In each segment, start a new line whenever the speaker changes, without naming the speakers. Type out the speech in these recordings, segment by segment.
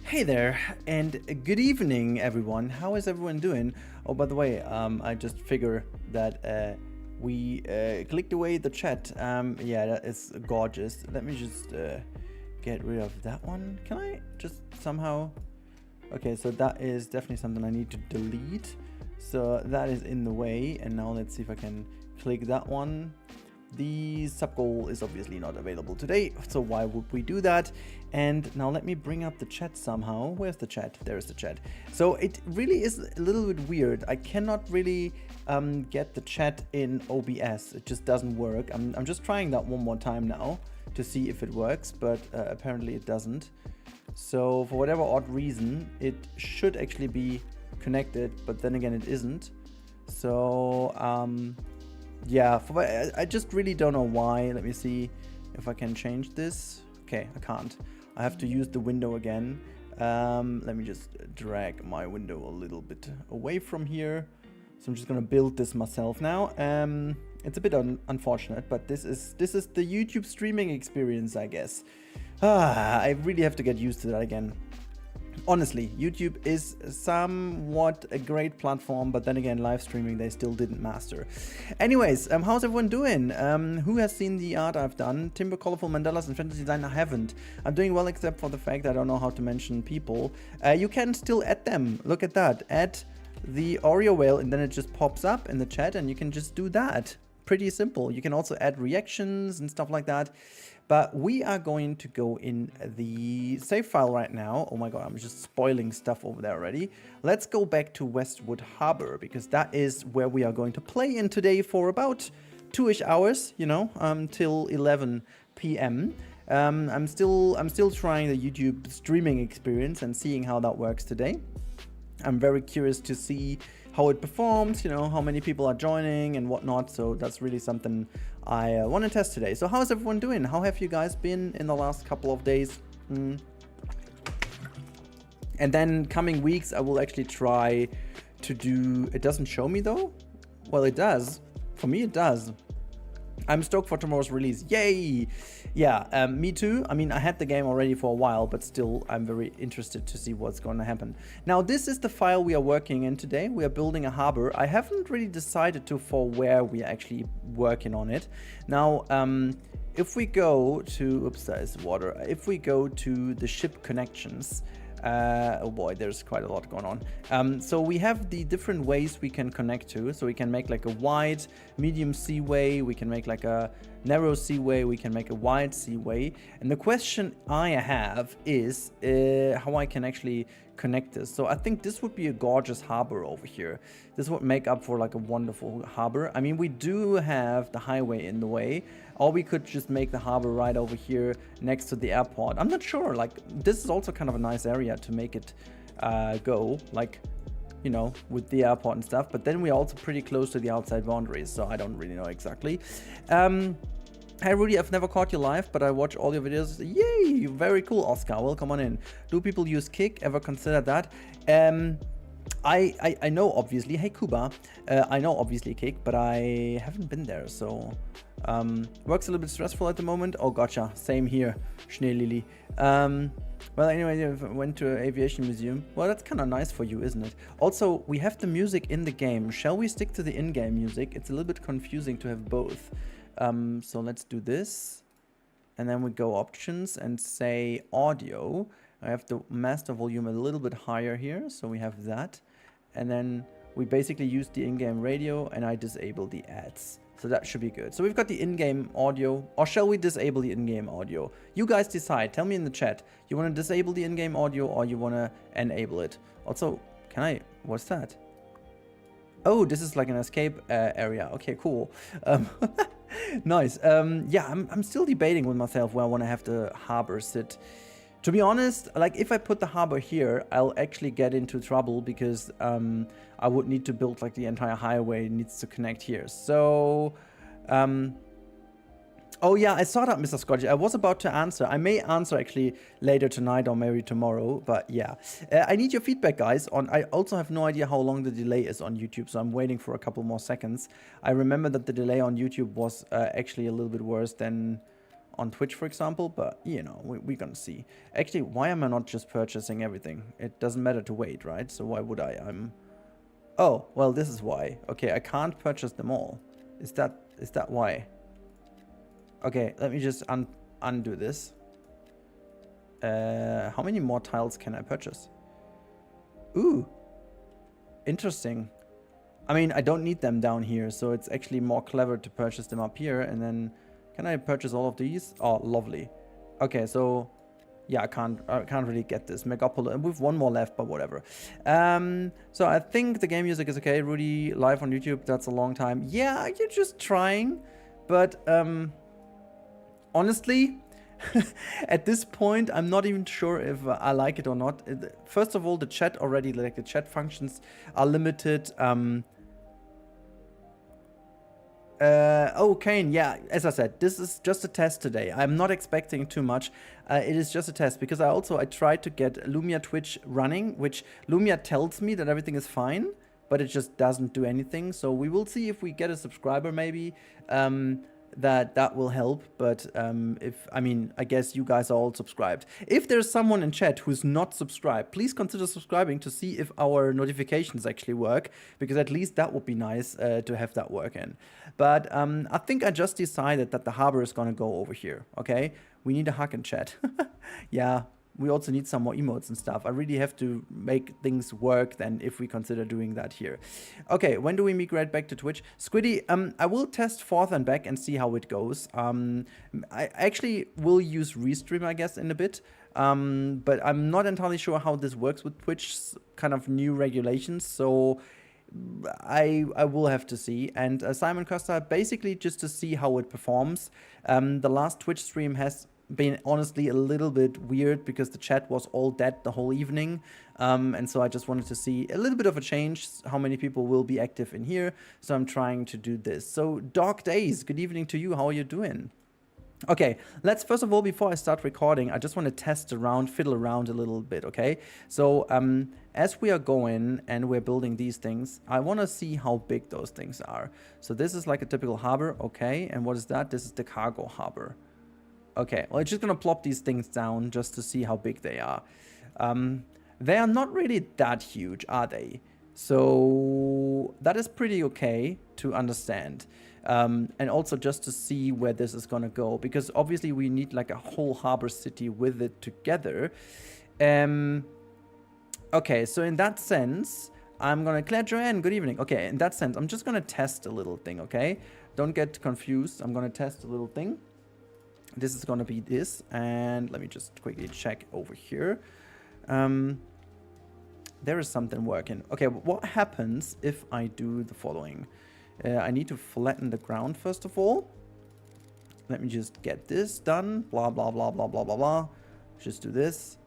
Hey there, and good evening, everyone. How is everyone doing? Oh, by the way, I just figured that we clicked away the chat. Yeah, that is gorgeous. Let me just get rid of that one. Can I just somehow... Okay, so that is definitely something I need to delete. So that is in the way, and now let's see if I can click that one. The sub goal is obviously not available today, so why would we do that? And now let me bring up the chat somehow. Where's the chat? There's the chat. So it really is a little bit weird. I cannot really get the chat in OBS. It just doesn't work. I'm just trying that one more time now to see if it works, but apparently it doesn't. So for whatever odd reason, it should actually be connected, but then again it isn't. So yeah, I just really don't know why. Let me see if I can change this. Okay, I can't. I have to use the window again. Let me just drag my window a little bit away from here. So I'm just gonna build this myself now. It's a bit unfortunate, but this is the YouTube streaming experience, I guess. I really have to get used to that again. Honestly, YouTube is somewhat a great platform, but then again, live streaming, they still didn't master. Anyways, how's everyone doing? Who has seen the art I've done? Timber, colorful mandalas, and fantasy design, I haven't. I'm doing well, except for the fact that I don't know how to mention people. You can still add them. Look at that. Add the Oreo whale, and then it just pops up in the chat, and you can just do that. Pretty simple. You can also add reactions and stuff like that. But we are going to go in the save file right now. Oh my god, I'm just spoiling stuff over there already. Let's go back to Westwood Harbor, because that is where we are going to play in today for about 2-ish hours, you know, till 11 p.m. I'm still trying the YouTube streaming experience and seeing how that works today. I'm very curious to see how it performs, you know, how many people are joining and whatnot. So that's really something I want to test today. So how's everyone doing? How have you guys been in the last couple of days? And then coming weeks, I will actually try to do... It doesn't show me though? Well, it does. For me, it does. I'm stoked for tomorrow's release. Yay! Yeah, me too. I mean, I had the game already for a while, but still, I'm very interested to see what's going to happen. Now, this is the file we are working in today. We are building a harbor. I haven't really decided for where we are actually working on it. Now, if we go to... Oops, that is water. If we go to the ship connections... oh boy, there's quite a lot going on. So we have the different ways we can connect to. So we can make like a wide, medium seaway. We can make like a narrow seaway. We can make a wide seaway. And the question I have is how I can actually connect this. So I think this would be a gorgeous harbor over here. This would make up for like a wonderful harbor. I mean, we do have the highway in the way. Or we could just make the harbor right over here next to the airport. I'm not sure. Like, this is also kind of a nice area to make it go. Like, you know, with the airport and stuff. But then we're also pretty close to the outside boundaries. So I don't really know exactly. Hi Rudi, I've never caught you live, but I watch all your videos. Yay! Very cool, Oscar. Welcome on in. Do people use Kick? Ever consider that? I know, obviously. Hey, Kuba. I know, obviously, Kick, but I haven't been there, so... work's a little bit stressful at the moment. Oh, gotcha. Same here, Schneelili. Well, anyway, I went to an aviation museum. Well, that's kind of nice for you, isn't it? Also, we have the music in the game. Shall we stick to the in-game music? It's a little bit confusing to have both. So let's do this. And then we go options and say audio. I have the master volume a little bit higher here. So we have that. And then we basically use the in-game radio and I disable the ads. So that should be good. So we've got the in-game audio. Or shall we disable the in-game audio? You guys decide. Tell me in the chat. You want to disable the in-game audio or you want to enable it? Also, can I... What's that? Oh, this is like an escape area. Okay, cool. Nice. Yeah, I'm still debating with myself where I want to have the harbor sit. To be honest, like if I put the harbor here, I'll actually get into trouble because I would need to build like the entire highway. It needs to connect here. So, oh yeah, I saw that, Mr. Scotty. I was about to answer. I may answer actually later tonight or maybe tomorrow, but yeah. I need your feedback, guys. I also have no idea how long the delay is on YouTube, so I'm waiting for a couple more seconds. I remember that the delay on YouTube was actually a little bit worse than on Twitch, for example, but you know, we're gonna see. Actually, why am I not just purchasing everything? It doesn't matter to wait, right? So why would I? Oh, well, this is why. Okay, I can't purchase them all. Is that why? Okay, let me just undo this. How many more tiles can I purchase? Ooh, interesting. I mean, I don't need them down here, so it's actually more clever to purchase them up here. And then, can I purchase all of these? Oh, lovely. Okay, so yeah, I can't really get this Megapolis. We've one more left, but whatever. So I think the game music is okay. Rudi live on YouTube. That's a long time. Yeah, you're just trying, but honestly, at this point, I'm not even sure if I like it or not. First of all, the chat already, like the chat functions are limited. Oh, Kane, yeah, as I said, this is just a test today. I'm not expecting too much. It is just a test because I tried to get Lumia Twitch running, which Lumia tells me that everything is fine, but it just doesn't do anything. So we will see if we get a subscriber maybe. That will help, but I guess you guys are all subscribed. If there's someone in chat who's not subscribed, please consider subscribing to see if our notifications actually work, because at least that would be nice to have that work in. But I think I just decided that the harbor is gonna go over here, okay? We need a hug in chat. Yeah. We also need some more emotes and stuff. I really have to make things work then if we consider doing that here. Okay, when do we migrate back to Twitch? Squiddy, I will test forth and back and see how it goes. I actually will use Restream, I guess, in a bit. But I'm not entirely sure how this works with Twitch's kind of new regulations. So I will have to see. And Simon Costa, basically just to see how it performs. The last Twitch stream has been honestly a little bit weird because the chat was all dead the whole evening, and so I just wanted to see a little bit of a change, how many people will be active in here, so I'm trying to do this. So Dog Days, good evening to you, how are you doing? Okay, let's first of all, before I start recording, I just want to test around, fiddle around a little bit, okay? So as we are going and we're building these things, I want to see how big those things are. So this is like a typical harbor, okay, and what is that? This is the cargo harbor. Okay, well, I'm just gonna plop these things down just to see how big they are. They are not really that huge, are they? So that is pretty okay to understand. And also just to see where this is gonna go, because obviously we need like a whole harbor city with it together. Okay, so in that sense, I'm gonna... Claire Joanne, good evening. Okay, in that sense, I'm just gonna test a little thing, okay? Don't get confused, I'm gonna test a little thing. This is gonna be this, and let me just quickly check over here. There is something working. Okay, what happens if I do the following? I need to flatten the ground first of all. Let me just get this done. Blah, blah, blah, blah, blah, blah, blah. Just do this.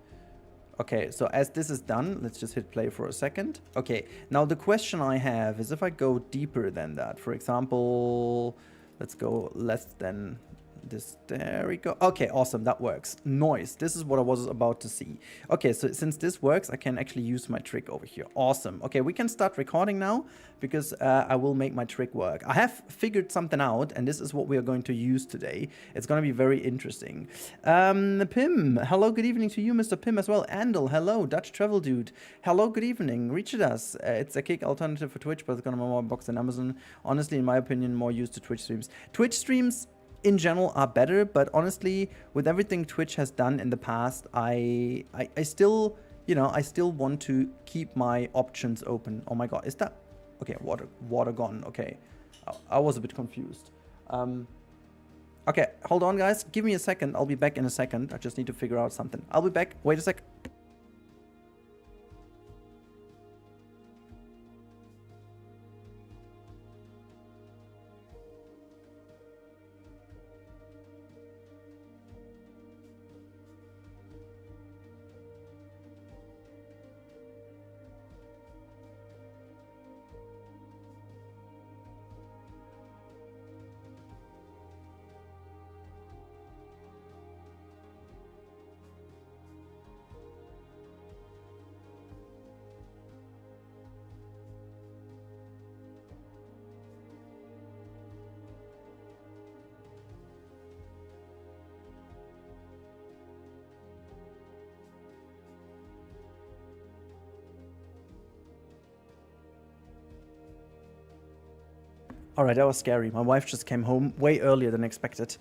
Okay, so as this is done, let's just hit play for a second. Okay, now the question I have is if I go deeper than that, for example, let's go less than... this, there we go. Okay, awesome, that works. Noise, this is what I was about to see. Okay, so since this works, I can actually use my trick over here. Awesome. Okay, we can start recording now because I will make my trick work. I have figured something out, and this is what we are going to use today. It's going to be very interesting. Pim, hello, good evening to you, Mr. Pim, as well. Andel, hello. Dutch Travel Dude, hello, good evening. Reach us. It's a kick alternative for Twitch, but it's going to be more box than Amazon. Honestly, in my opinion, more used to Twitch streams. Twitch streams in general are better, but honestly, with everything Twitch has done in the past, I still, you know, I still want to keep my options open. Oh my god, is that... Okay, water gone. Okay, I was a bit confused. Okay, hold on guys, give me a second, I'll be back in a second. I just need to figure out something. I'll be back, wait a sec. All right, that was scary. My wife just came home way earlier than expected.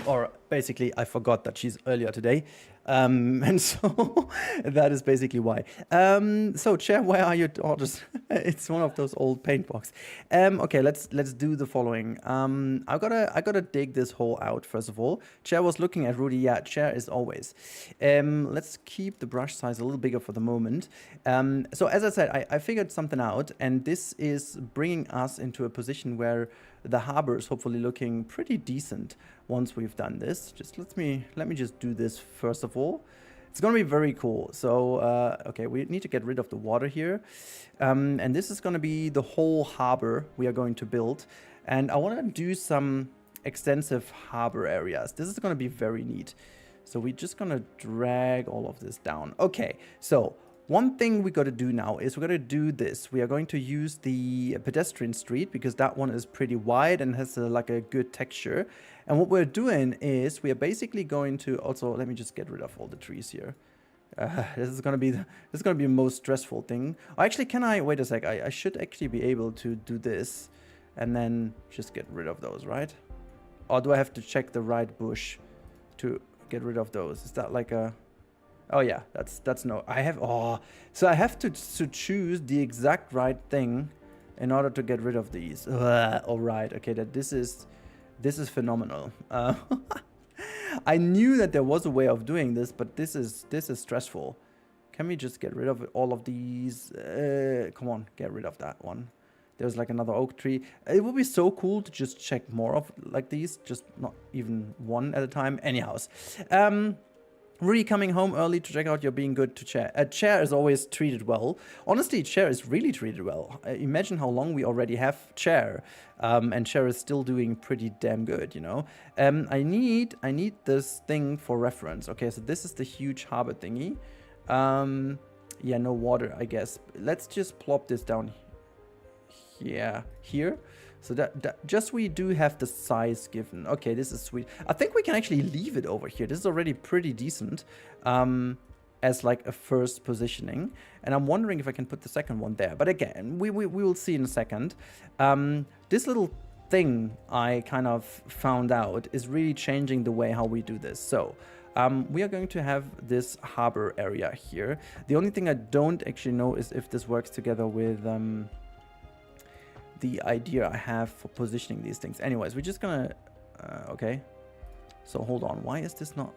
Or basically, I forgot that she's earlier today. And so that is basically why. So, Chair, where are your daughters? It's one of those old paint box. Okay, let's do the following. I gotta dig this hole out first of all. Chair was looking at Rudi. Yeah, Chair is always. Let's keep the brush size a little bigger for the moment. So as I said, I figured something out, and this is bringing us into a position where the harbor is hopefully looking pretty decent once we've done this. Just let me just do this first of all. It's gonna be very cool. So okay, we need to get rid of the water here, and this is gonna be the whole harbor we are going to build. And I want to do some extensive harbor areas. This is gonna be very neat. So we're just gonna drag all of this down. Okay, so one thing we got to do now is we're going to do this. We are going to use the pedestrian street because that one is pretty wide and has like a good texture. And what we're doing is we are basically going to also, let me just get rid of all the trees here. This is going to be the most stressful thing. Oh, actually, can I, wait a sec, I should actually be able to do this and then just get rid of those, right? Or do I have to check the right bush to get rid of those? Is that like a... Oh yeah, that's no. I have so I have to choose the exact right thing in order to get rid of these. All right, okay, this is phenomenal. I knew that there was a way of doing this, but this is stressful. Can we just get rid of all of these? Come on, get rid of that one. There's like another oak tree. It would be so cool to just check more of like these, just not even one at a time. Anyhows, Rudi coming home early to check out your being good to Chair. Chair is always treated well. Honestly, Chair is really treated well. Imagine how long we already have Chair. And Chair is still doing pretty damn good, you know. I need this thing for reference. Okay, so this is the huge harbor thingy. Yeah, no water, I guess. Let's just plop this down here. So that just we do have the size given. Okay, this is sweet. I think we can actually leave it over here. This is already pretty decent as like a first positioning. And I'm wondering if I can put the second one there. But again, we will see in a second. This little thing I kind of found out is really changing the way how we do this. So we are going to have this harbor area here. The only thing I don't actually know is if this works together with... the idea I have for positioning these things. Anyways, we're just gonna okay, so hold on, why is this not...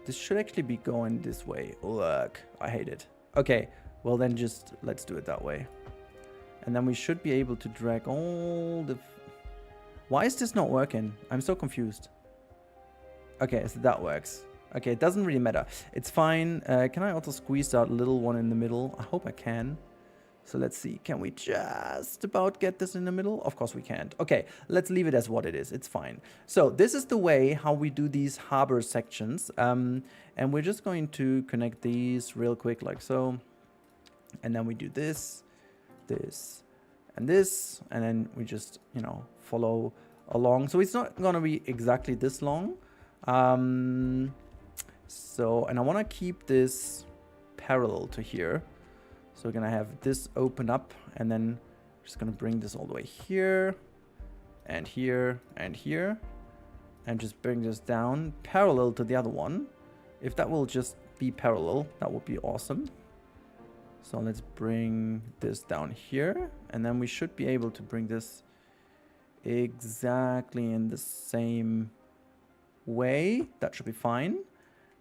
This should actually be going this way. Look, I hate it. Okay, well then just let's do it that way, and then we should be able to drag all the... Why is this not working? I'm so confused. Okay, so that works. Okay, it doesn't really matter, it's fine. Can I also squeeze that little one in the middle? I hope I can. So let's see, can we just about get this in the middle? Of course we can't. Okay, let's leave it as what it is, it's fine. So this is the way how we do these harbor sections. And we're just going to connect these real quick like so. And then we do this, and this, and then we just, you know, follow along. So it's not gonna be exactly this long. So, and I wanna keep this parallel to here. So we're gonna have this open up, and then just gonna bring this all the way here, and here, and here, and just bring this down parallel to the other one. If that will just be parallel, that would be awesome. So let's bring this down here, and then we should be able to bring this exactly in the same way. That should be fine.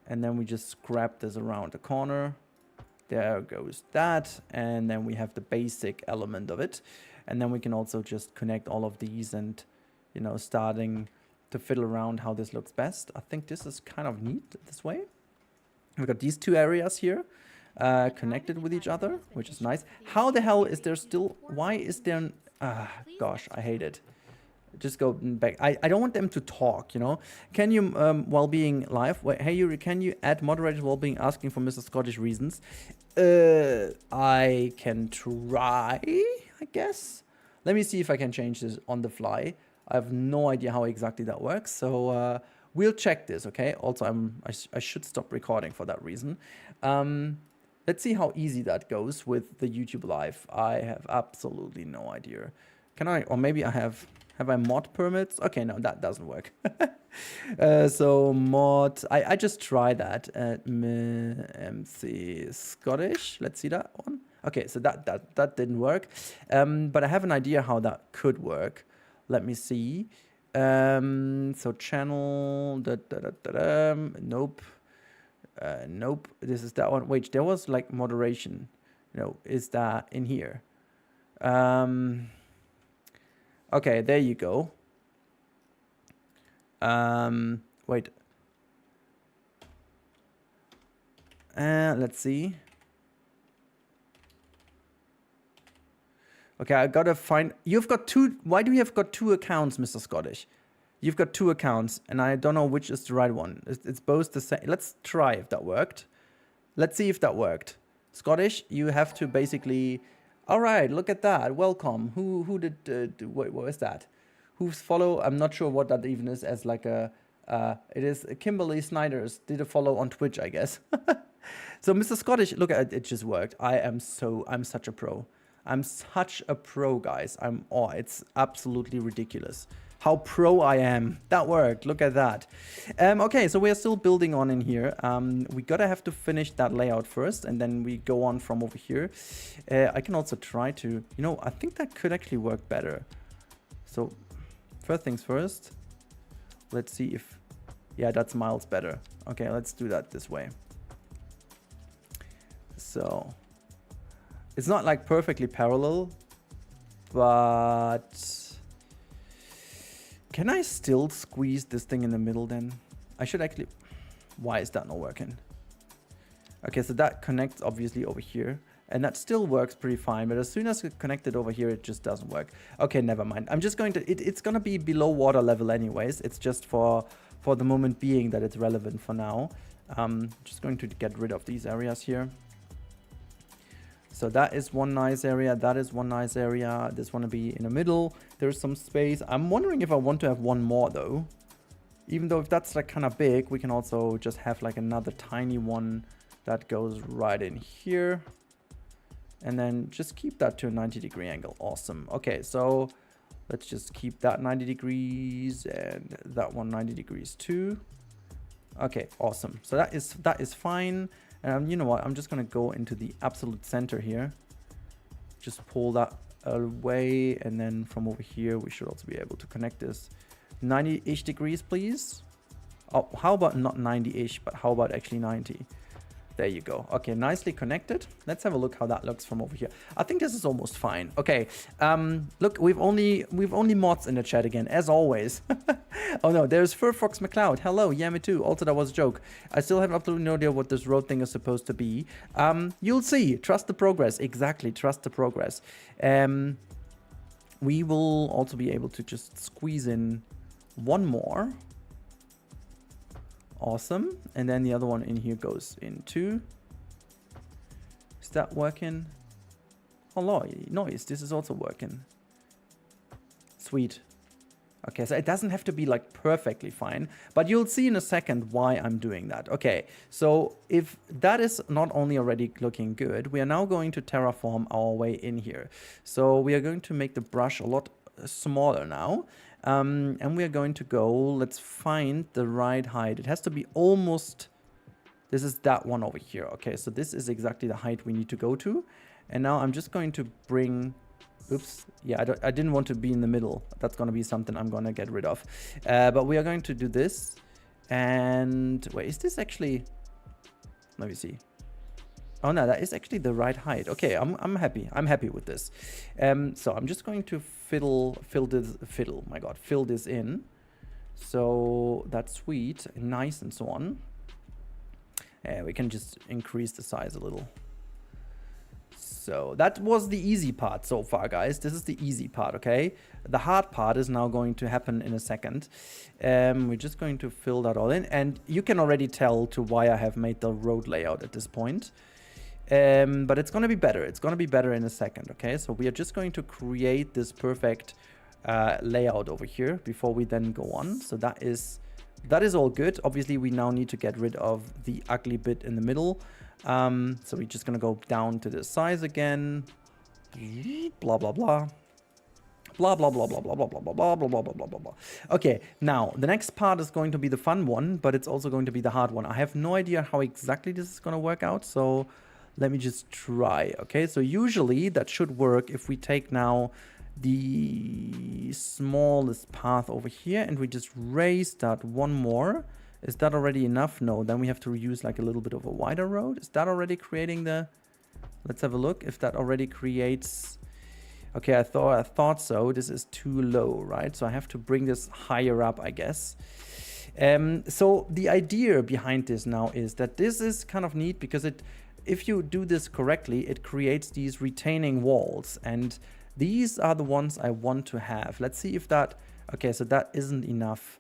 And then we just grab this around the corner. There goes that, and then we have the basic element of it, and then we can also just connect all of these and, you know, starting to fiddle around how this looks best. I think this is kind of neat this way. We've got these two areas here connected with each other, which is nice. How the hell is there still... Why is there... gosh, I hate it. Just go back. I don't want them to talk, you know. Can you, while being live, wait, hey Yuri, can you add moderators while being asking for Mr. Scottish reasons? I can try, I guess. Let me see if I can change this on the fly. I have no idea how exactly that works, so we'll check this, okay? Also, I should stop recording for that reason. Let's see how easy that goes with the YouTube Live. I have absolutely no idea. Can I, or maybe I have I mod permits? Okay, no, that doesn't work. So mod, I just try that at MC Scottish. Let's see that one. Okay, so that didn't work. But I have an idea how that could work. Let me see. So channel, nope. Nope, this is that one. Wait, there was like moderation. No, is that in here? Okay, there you go. Wait. Let's see. Okay, I gotta find. You've got two. Why do you have got two accounts, Mr. Scottish? You've got two accounts, and I don't know which is the right one. It's both the same. Let's try if that worked. Let's see if that worked. Scottish, you have to basically. All right, look at that. Welcome. Who did? What is that? Who's follow? I'm not sure what that even is. As like a. It is Kimberly Snyder's did a follow on Twitch, I guess. So, Mr. Scottish, look at it. It just worked. I'm such a pro. I'm such a pro, guys. It's absolutely ridiculous how pro I am. That worked. Look at that. Okay, so we're still building on in here. We gotta have to finish that layout first, and then we go on from over here. I can also try to, I think that could actually work better. So first things first, let's see if, yeah, that's miles better. Okay, let's do that this way. So it's not like perfectly parallel, but can I still squeeze this thing in the middle then? I should actually, why is that not working? Okay, so that connects obviously over here, and that still works pretty fine, but as soon as it's connected over here, it just doesn't work. Okay, never mind. I'm just going to, it's going to be below water level anyways. It's just for the moment being that it's relevant for now. Just going to get rid of these areas here. So that is one nice area. That is one nice area. This want to be in the middle. There's some space. I'm wondering if I want to have one more though. Even though if that's like kind of big, we can also just have like another tiny one that goes right in here. And then just keep that to a 90-degree angle. Awesome. Okay, so let's just keep that 90 degrees and that one 90 degrees too. Okay, awesome. So that is fine. You know what? I'm just going to go into the absolute center here. Just pull that away. And then from over here, we should also be able to connect this 90-ish degrees, please. Oh, how about not 90-ish, but how about actually 90? There you go. Okay, nicely connected. Let's have a look how that looks from over here. I think this is almost fine. Okay, look, we've only mods in the chat again, as always. Oh no, there's Fur Fox McCloud. Hello, yeah, me too. Also, that was a joke. I still have absolutely no idea what this road thing is supposed to be. You'll see. Trust the progress. Exactly, trust the progress. We will also be able to just squeeze in one more. Awesome. And then the other one in here goes in too. Is that working? Oh, nice. This is also working. Sweet. Okay, so it doesn't have to be like perfectly fine, but you'll see in a second why I'm doing that. Okay, so if that is not only already looking good, we are now going to terraform our way in here. So we are going to make the brush a lot smaller now. And we are going to go, let's find the right height. It has to be almost, this is that one over here. Okay, so this is exactly the height we need to go to. And now I'm just going to bring, oops, yeah, I didn't want to be in the middle. That's going to be something I'm going to get rid of. But we are going to do this. And wait, is this actually, let me see. Oh no, that is actually the right height. Okay, I'm happy. I'm happy with this. So I'm just going to fill this in. So that's sweet, nice, and so on. We can just increase the size a little. So that was the easy part so far, guys. This is the easy part, okay? The hard part is now going to happen in a second. We're just going to fill that all in. And you can already tell to why I have made the road layout at this point. But it's going to be better. It's going to be better in a second, okay? So we are just going to create this perfect layout over here before we then go on. So that is all good. Obviously, we now need to get rid of the ugly bit in the middle. So we're just going to go down to the size again. Blah, blah, blah. blah, blah, blah, blah, blah, blah, blah, blah, blah, blah, blah, blah, blah, blah, blah. Okay, now, the next part is going to be the fun one, but it's also going to be the hard one. I have no idea how exactly this is going to work out, so let me just try, okay? So usually that should work if we take now the smallest path over here and we just raise that one more. Is that already enough? No, then we have to use like a little bit of a wider road. Is that already creating the... Let's have a look if that already creates... Okay, I thought so. This is too low, right? So I have to bring this higher up, I guess. So the idea behind this now is that this is kind of neat because if you do this correctly, it creates these retaining walls, and these are the ones I want to have. Let's see if that... Okay, so that isn't enough.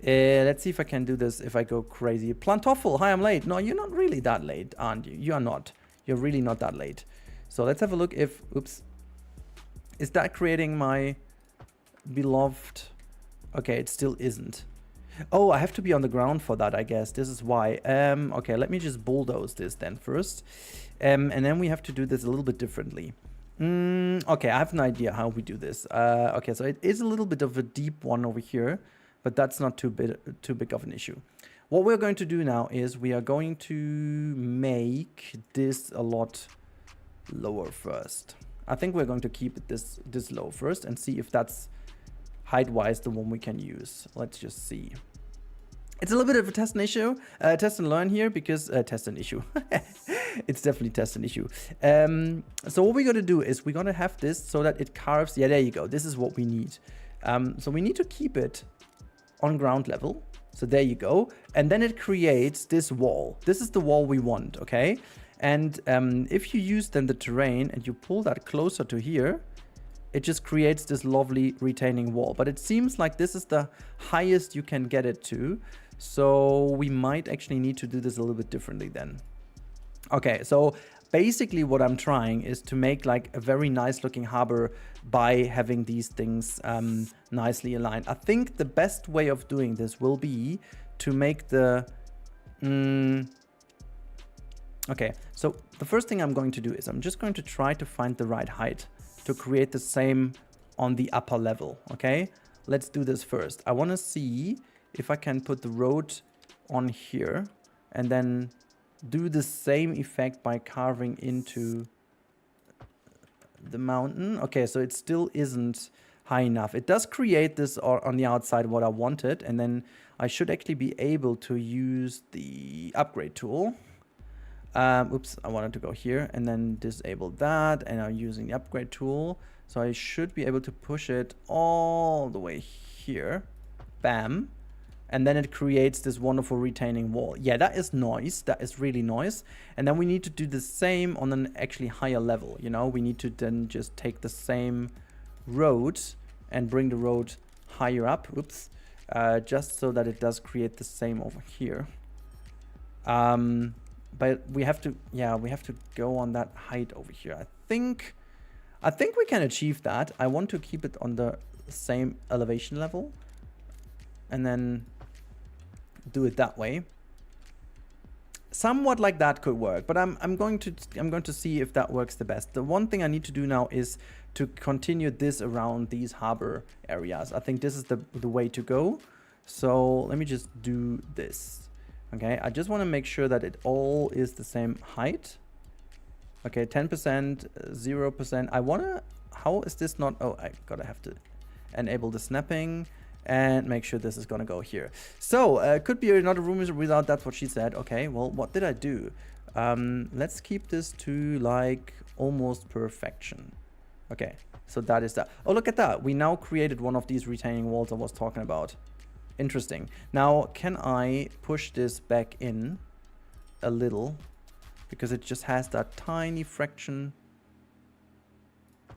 Let's see if I can do this if I go crazy. Plantoffel, hi, I'm late. No, you're not really that late, aren't you? You are not. You're really not that late. So let's have a look if... Oops. Is that creating my beloved... Okay, it still isn't. Oh, I have to be on the ground for that, I guess. This is why. Okay, let me just bulldoze this then first. And then we have to do this a little bit differently. Okay, I have an idea how we do this. Okay, so it is a little bit of a deep one over here, but that's not too big of an issue. What we're going to do now is we are going to make this a lot lower first. I think we're going to keep it this low first and see if that's height-wise the one we can use. Let's just see. It's a little bit of a test and issue, test and learn here because test and issue. It's definitely test and issue. So what we're going to do is we're going to have this so that it carves. Yeah, there you go. This is what we need. So we need to keep it on ground level. So there you go. And then it creates this wall. This is the wall we want, okay? And if you use then the terrain and you pull that closer to here, it just creates this lovely retaining wall. But it seems like this is the highest you can get it to. So we might actually need to do this a little bit differently then. Okay, so basically what I'm trying is to make like a very nice looking harbor by having these things nicely aligned. I think the best way of doing this will be to make the... Okay, so the first thing I'm going to do is I'm just going to try to find the right height to create the same on the upper level, okay? Let's do this first. I want to see if I can put the road on here and then do the same effect by carving into the mountain. Okay, so it still isn't high enough. It does create this on the outside what I wanted, and then I should actually be able to use the upgrade tool. Oops, I wanted to go here and then disable that, and I'm using the upgrade tool. So I should be able to push it all the way here. Bam. And then it creates this wonderful retaining wall. Yeah, that is nice. That is really nice. And then we need to do the same on an actually higher level. You know, we need to then just take the same road and bring the road higher up. Oops. Just so that it does create the same over here. But we have to, yeah, we have to go on that height over here. I think we can achieve that. I want to keep it on the same elevation level and then do it that way. Somewhat like that could work, but I'm going to see if that works the best. The one thing I need to do now is to continue this around these harbor areas. I think this is the way to go. So let me just do this. Okay, I just want to make sure that it all is the same height. Okay, 10%, 0%. I want to, how is this not, oh, I gotta have to enable the snapping and make sure this is gonna go here. So, could be another room without, that's what she said. Okay, well, what did I do? Let's keep this to like almost perfection. Okay, so that is that. Oh, look at that. We now created one of these retaining walls I was talking about. Interesting. Now, can I push this back in a little? Because it just has that tiny fraction.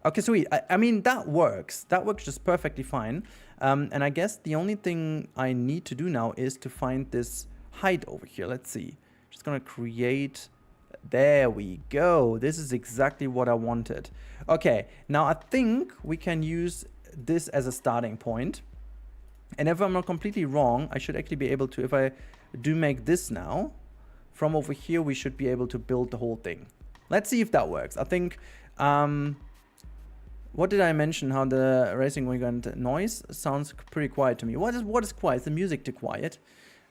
Okay, sweet. I mean, that works. That works just perfectly fine. And I guess the only thing I need to do now is to find this height over here. Let's see. Just gonna create... There we go. This is exactly what I wanted. Okay, now I think we can use this as a starting point. And if I'm not completely wrong, I should actually be able to, if I do make this now, from over here, we should be able to build the whole thing. Let's see if that works. I think What did I mention? How the racing weekend noise sounds pretty quiet to me. What is quiet? Is the music too quiet?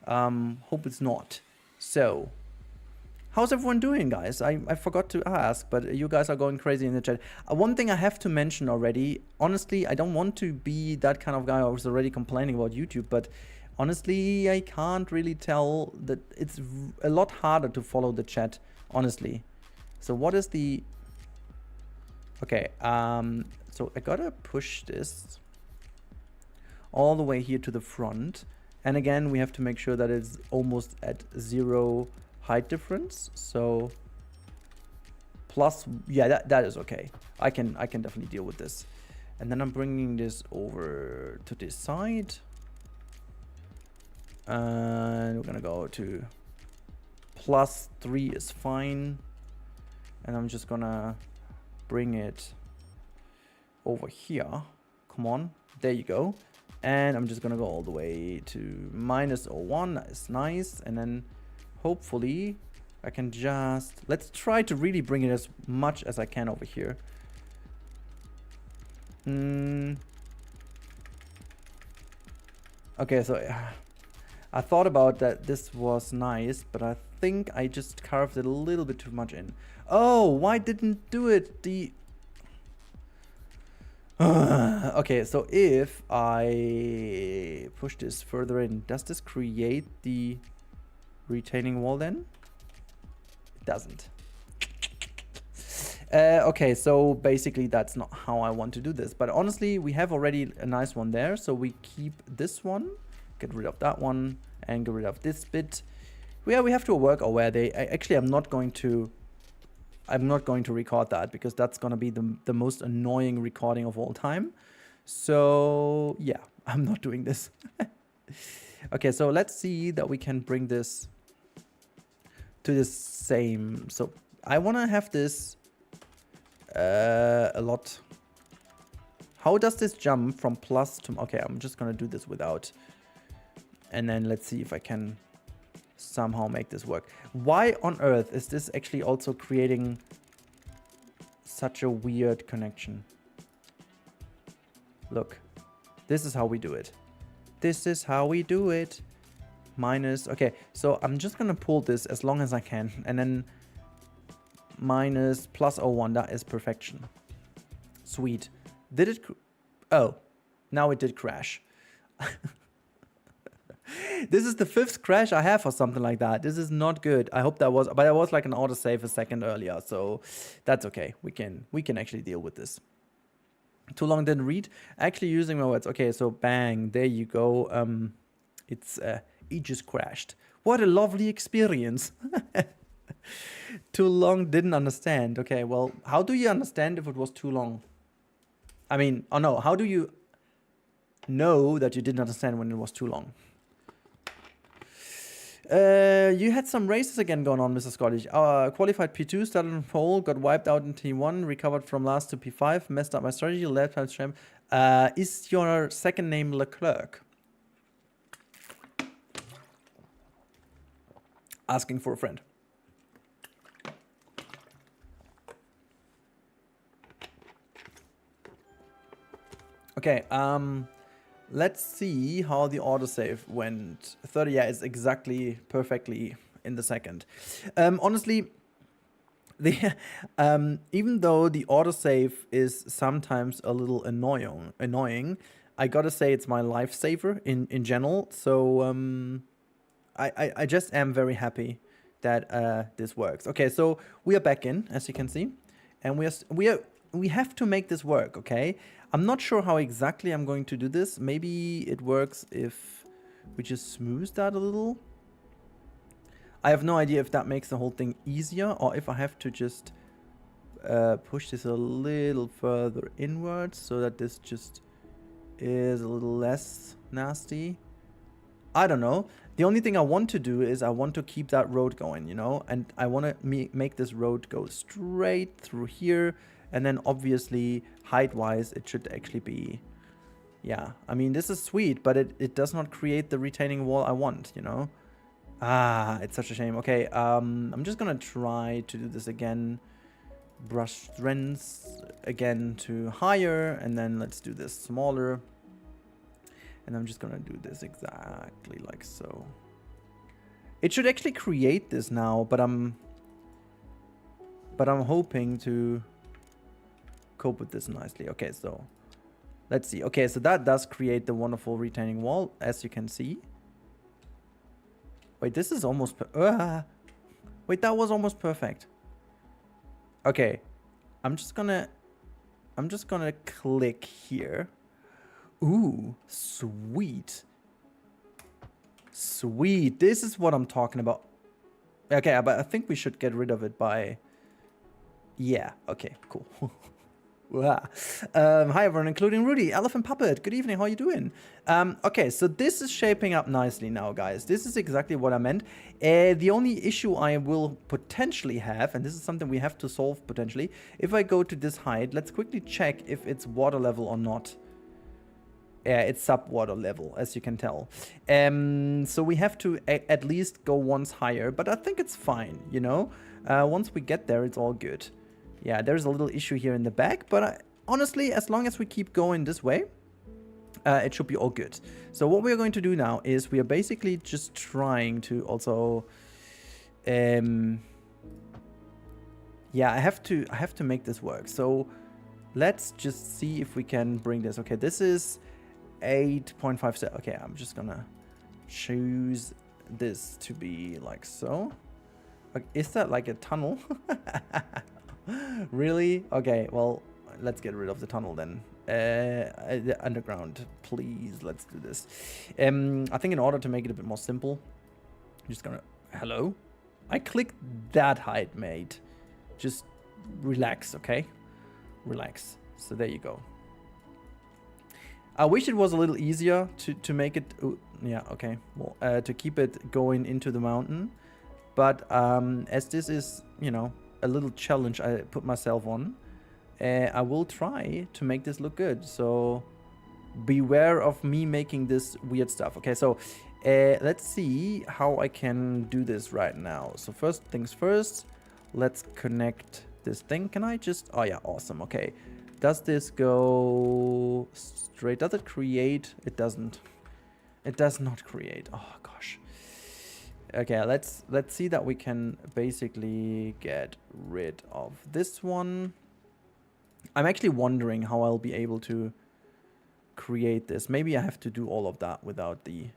Hope it's not. So, how's everyone doing, guys? I forgot to ask, but you guys are going crazy in the chat. One thing I have to mention already, honestly, I don't want to be that kind of guy who was already complaining about YouTube, but honestly, I can't really tell that it's a lot harder to follow the chat, honestly. So what is the... Okay, so I gotta push this all the way here to the front. And again, we have to make sure that it's almost at 0 height difference. So plus, yeah, that is okay. I can definitely deal with this. And then I'm bringing this over to this side. And we're gonna go to +3 is fine. And I'm just gonna bring it over here. Come on, there you go. And I'm just gonna go all the way to -01. That is nice. And then hopefully I can just, let's try to really bring it as much as I can over here. Okay, so I thought about that this was nice, but I think I just carved it a little bit too much in. Oh, why didn't do it? Okay, so if I push this further in, does this create the retaining wall then? It doesn't. Okay, so basically that's not how I want to do this. But honestly, we have already a nice one there. So we keep this one, get rid of that one, and get rid of this bit. Yeah, we have to work our way. Actually, I'm not going to record that because that's going to be the most annoying recording of all time. So yeah, I'm not doing this. Okay, so let's see that we can bring this to the same. So I want to have this a lot. How does this jump from plus to... Okay, I'm just going to do this without. And then let's see if I can somehow make this work. Why on earth is this actually also creating such a weird connection? Look, this is how we do it. This is how we do it. Minus, okay, so I'm just gonna pull this as long as I can, and then minus +01, that is perfection. Sweet. Did it, oh, now it did crash. This is the 5th crash I have or something like that. This is not good. I hope that was, but I was like an autosave a second earlier, so that's okay. We can actually deal with this. Too long didn't read. Actually using my words. Okay, so bang, there you go. It just crashed. What a lovely experience. Too long, didn't understand. Okay, well, how do you understand if it was too long? I mean, oh no, how do you know that you didn't understand when it was too long? You had some races again going on, Mr. Scottish. Qualified P2, started on pole, got wiped out in T1, recovered from last to P5, messed up my strategy, left time champ. Is your second name Leclerc? Asking for a friend. Okay, let's see how the autosave went. 30, yeah, is exactly perfectly in the second. Honestly, even though the autosave is sometimes a little annoying, I gotta say it's my lifesaver in general. So I just am very happy that this works. Okay, so we are back in, as you can see, and we have to make this work. Okay. I'm not sure how exactly I'm going to do this. Maybe it works if we just smooth that a little. I have no idea if that makes the whole thing easier or if I have to just push this a little further inwards so that this just is a little less nasty. I don't know. The only thing I want to do is I want to keep that road going, you know, and I want to make this road go straight through here. And then obviously height-wise, it should actually be, yeah. I mean, this is sweet, but it does not create the retaining wall I want, you know? Ah, it's such a shame. Okay, I'm just gonna try to do this again brush strengths again to higher, and then let's do this smaller. And I'm just gonna do this exactly like so. It should actually create this now, but I'm hoping to cope with this nicely. Okay, so let's see. Okay, so that does create the wonderful retaining wall, as you can see. Wait, this is almost wait, that was almost perfect. Okay, I'm just gonna click here. Ooh, sweet. Sweet. This is what I'm talking about. Okay, but I think we should get rid of it by... Yeah, okay, cool. Hi everyone, including Rudi, Elephant Puppet. Good evening, how are you doing? Okay, so this is shaping up nicely now, guys. This is exactly what I meant. The only issue I will potentially have, and this is something we have to solve potentially, if I go to this height, let's quickly check if it's water level or not. Yeah, it's sub-water level, as you can tell. So we have to at least go once higher, but I think it's fine, you know? Once we get there, it's all good. Yeah, there's a little issue here in the back, but honestly, as long as we keep going this way, it should be all good. So what we're going to do now is we are basically just trying to also... yeah, I have to make this work. So let's just see if we can bring this. Okay, this is 8.5. Okay, I'm just gonna choose this to be like so. Is that like a tunnel? Really? Okay, well, let's get rid of the tunnel then. The underground, please. Let's do this. I think in order to make it a bit more simple, I'm just gonna... Hello? I clicked that height, mate. Just relax, okay? Relax. So there you go. I wish it was a little easier to make it... yeah, okay. Well, to keep it going into the mountain. But as this is, you know, a little challenge I put myself on, I will try to make this look good. So beware of me making this weird stuff. Okay, so let's see how I can do this right now. So first things first, let's connect this thing. Can I just... Oh yeah, awesome. Okay. Does this go straight? Does it create? It doesn't. It does not create. Oh gosh. Okay, let's see that we can basically get rid of this one. I'm actually wondering how I'll be able to create this. Maybe I have to do all of that without the...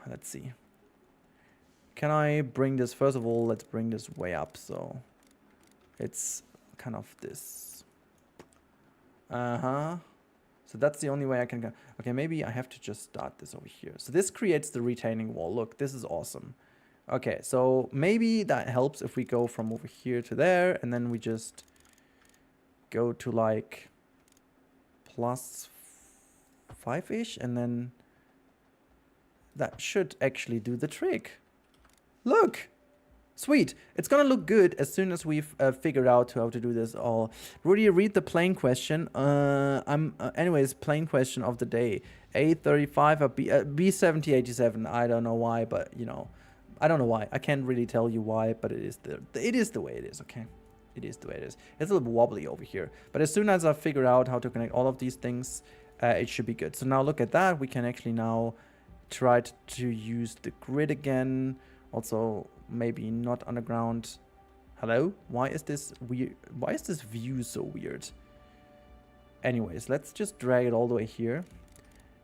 let's see. Can I bring this... First of all, let's bring this way up so it's kind of this. So that's the only way I can go. Okay, maybe I have to just start this over here. So this creates the retaining wall. Look, this is awesome. Okay, so maybe that helps if we go from over here to there, and then we just go to like plus 5-ish, and then that should actually do the trick. Look! Sweet. It's gonna look good as soon as we've figured out how to do this all. Rudi, read the plain question. Anyways, plain question of the day. A35 or B7087. I don't know why, but you know, I don't know why. I can't really tell you why, but it is the way it is. Okay, it is the way it is. It's a little wobbly over here, but as soon as I figure out how to connect all of these things, it should be good. So now look at that. We can actually now try to use the grid again. Also, maybe not underground. Hello? Why is this weird? Why is this view so weird? Anyways, let's just drag it all the way here.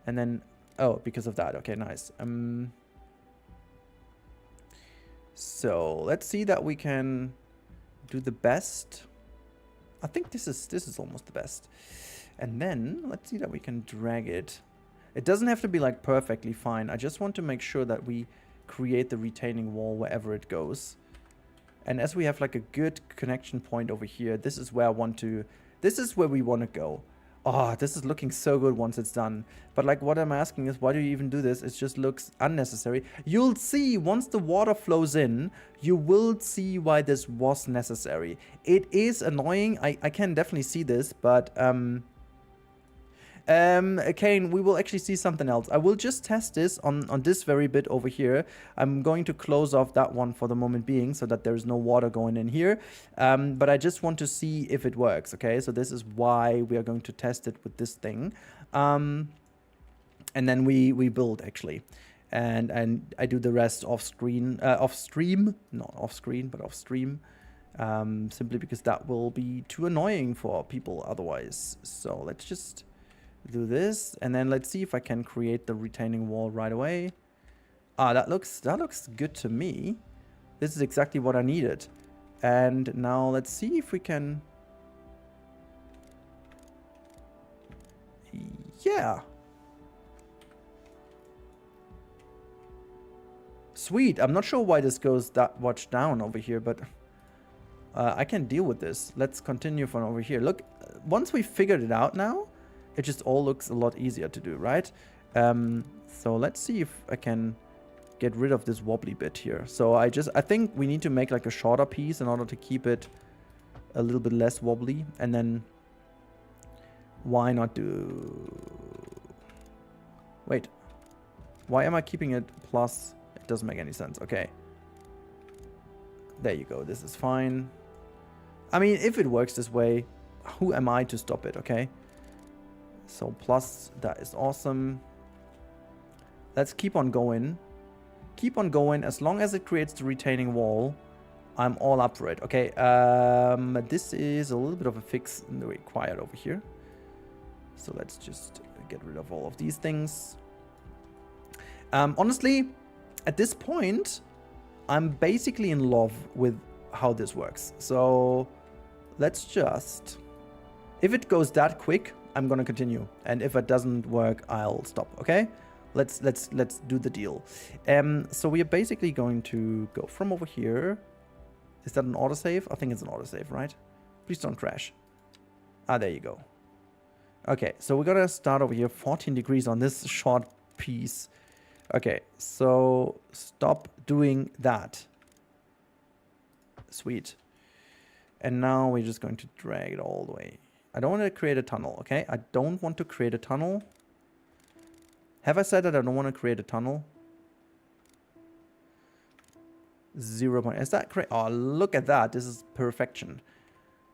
And then... Oh, because of that. Okay, nice. So, let's see that we can do the best. I think this is almost the best. And then, let's see that we can drag it. It doesn't have to be like perfectly fine. I just want to make sure that we create the retaining wall wherever it goes. And as we have like a good connection point over here, this is where I want to... This is where we want to go. Oh, this is looking so good once it's done. But like what I'm asking is, why do you even do this? It just looks unnecessary. You'll see once the water flows in, you will see why this was necessary. It is annoying. I can definitely see this, but Kane, we will actually see something else. I will just test this on this very bit over here. I'm going to close off that one for the moment being so that there's no water going in here. But I just want to see if it works, okay? So this is why we are going to test it with this thing. And then we build, actually. And I do the rest off screen, off stream. Not off screen, but off stream. Simply because that will be too annoying for people otherwise. So let's just do this, and then let's see if I can create the retaining wall right away. Ah, that looks good to me. This is exactly what I needed. And now let's see if we can... Yeah. Sweet. I'm not sure why this goes that much down over here, but I can deal with this. Let's continue from over here. Look, once we figured it out now, it just all looks a lot easier to do, right? So let's see if I can get rid of this wobbly bit here. So I think we need to make like a shorter piece in order to keep it a little bit less wobbly. And then why not do... Wait. Why am I keeping it plus? It doesn't make any sense. Okay. There you go. This is fine. I mean, if it works this way, who am I to stop it, okay? So plus, that is awesome. Let's keep on going. Keep on going. As long as it creates the retaining wall, I'm all up for it. Okay, this is a little bit of a fix required over here. So let's just get rid of all of these things. Honestly, at this point, I'm basically in love with how this works. So let's just... If it goes that quick, I'm gonna continue, and if it doesn't work, I'll stop. Okay, let's do the deal. So we are basically going to go from over here. Is that an autosave? I think it's an autosave, right? Please don't crash. Ah, there you go. Okay, so we're gonna start over here. 14 degrees on this short piece. Okay, so stop doing that. Sweet. And now we're just going to drag it all the way. I don't want to create a tunnel, okay? I don't want to create a tunnel. Have I said that I don't want to create a tunnel? 0 point. Is that correct? Oh, look at that. This is perfection.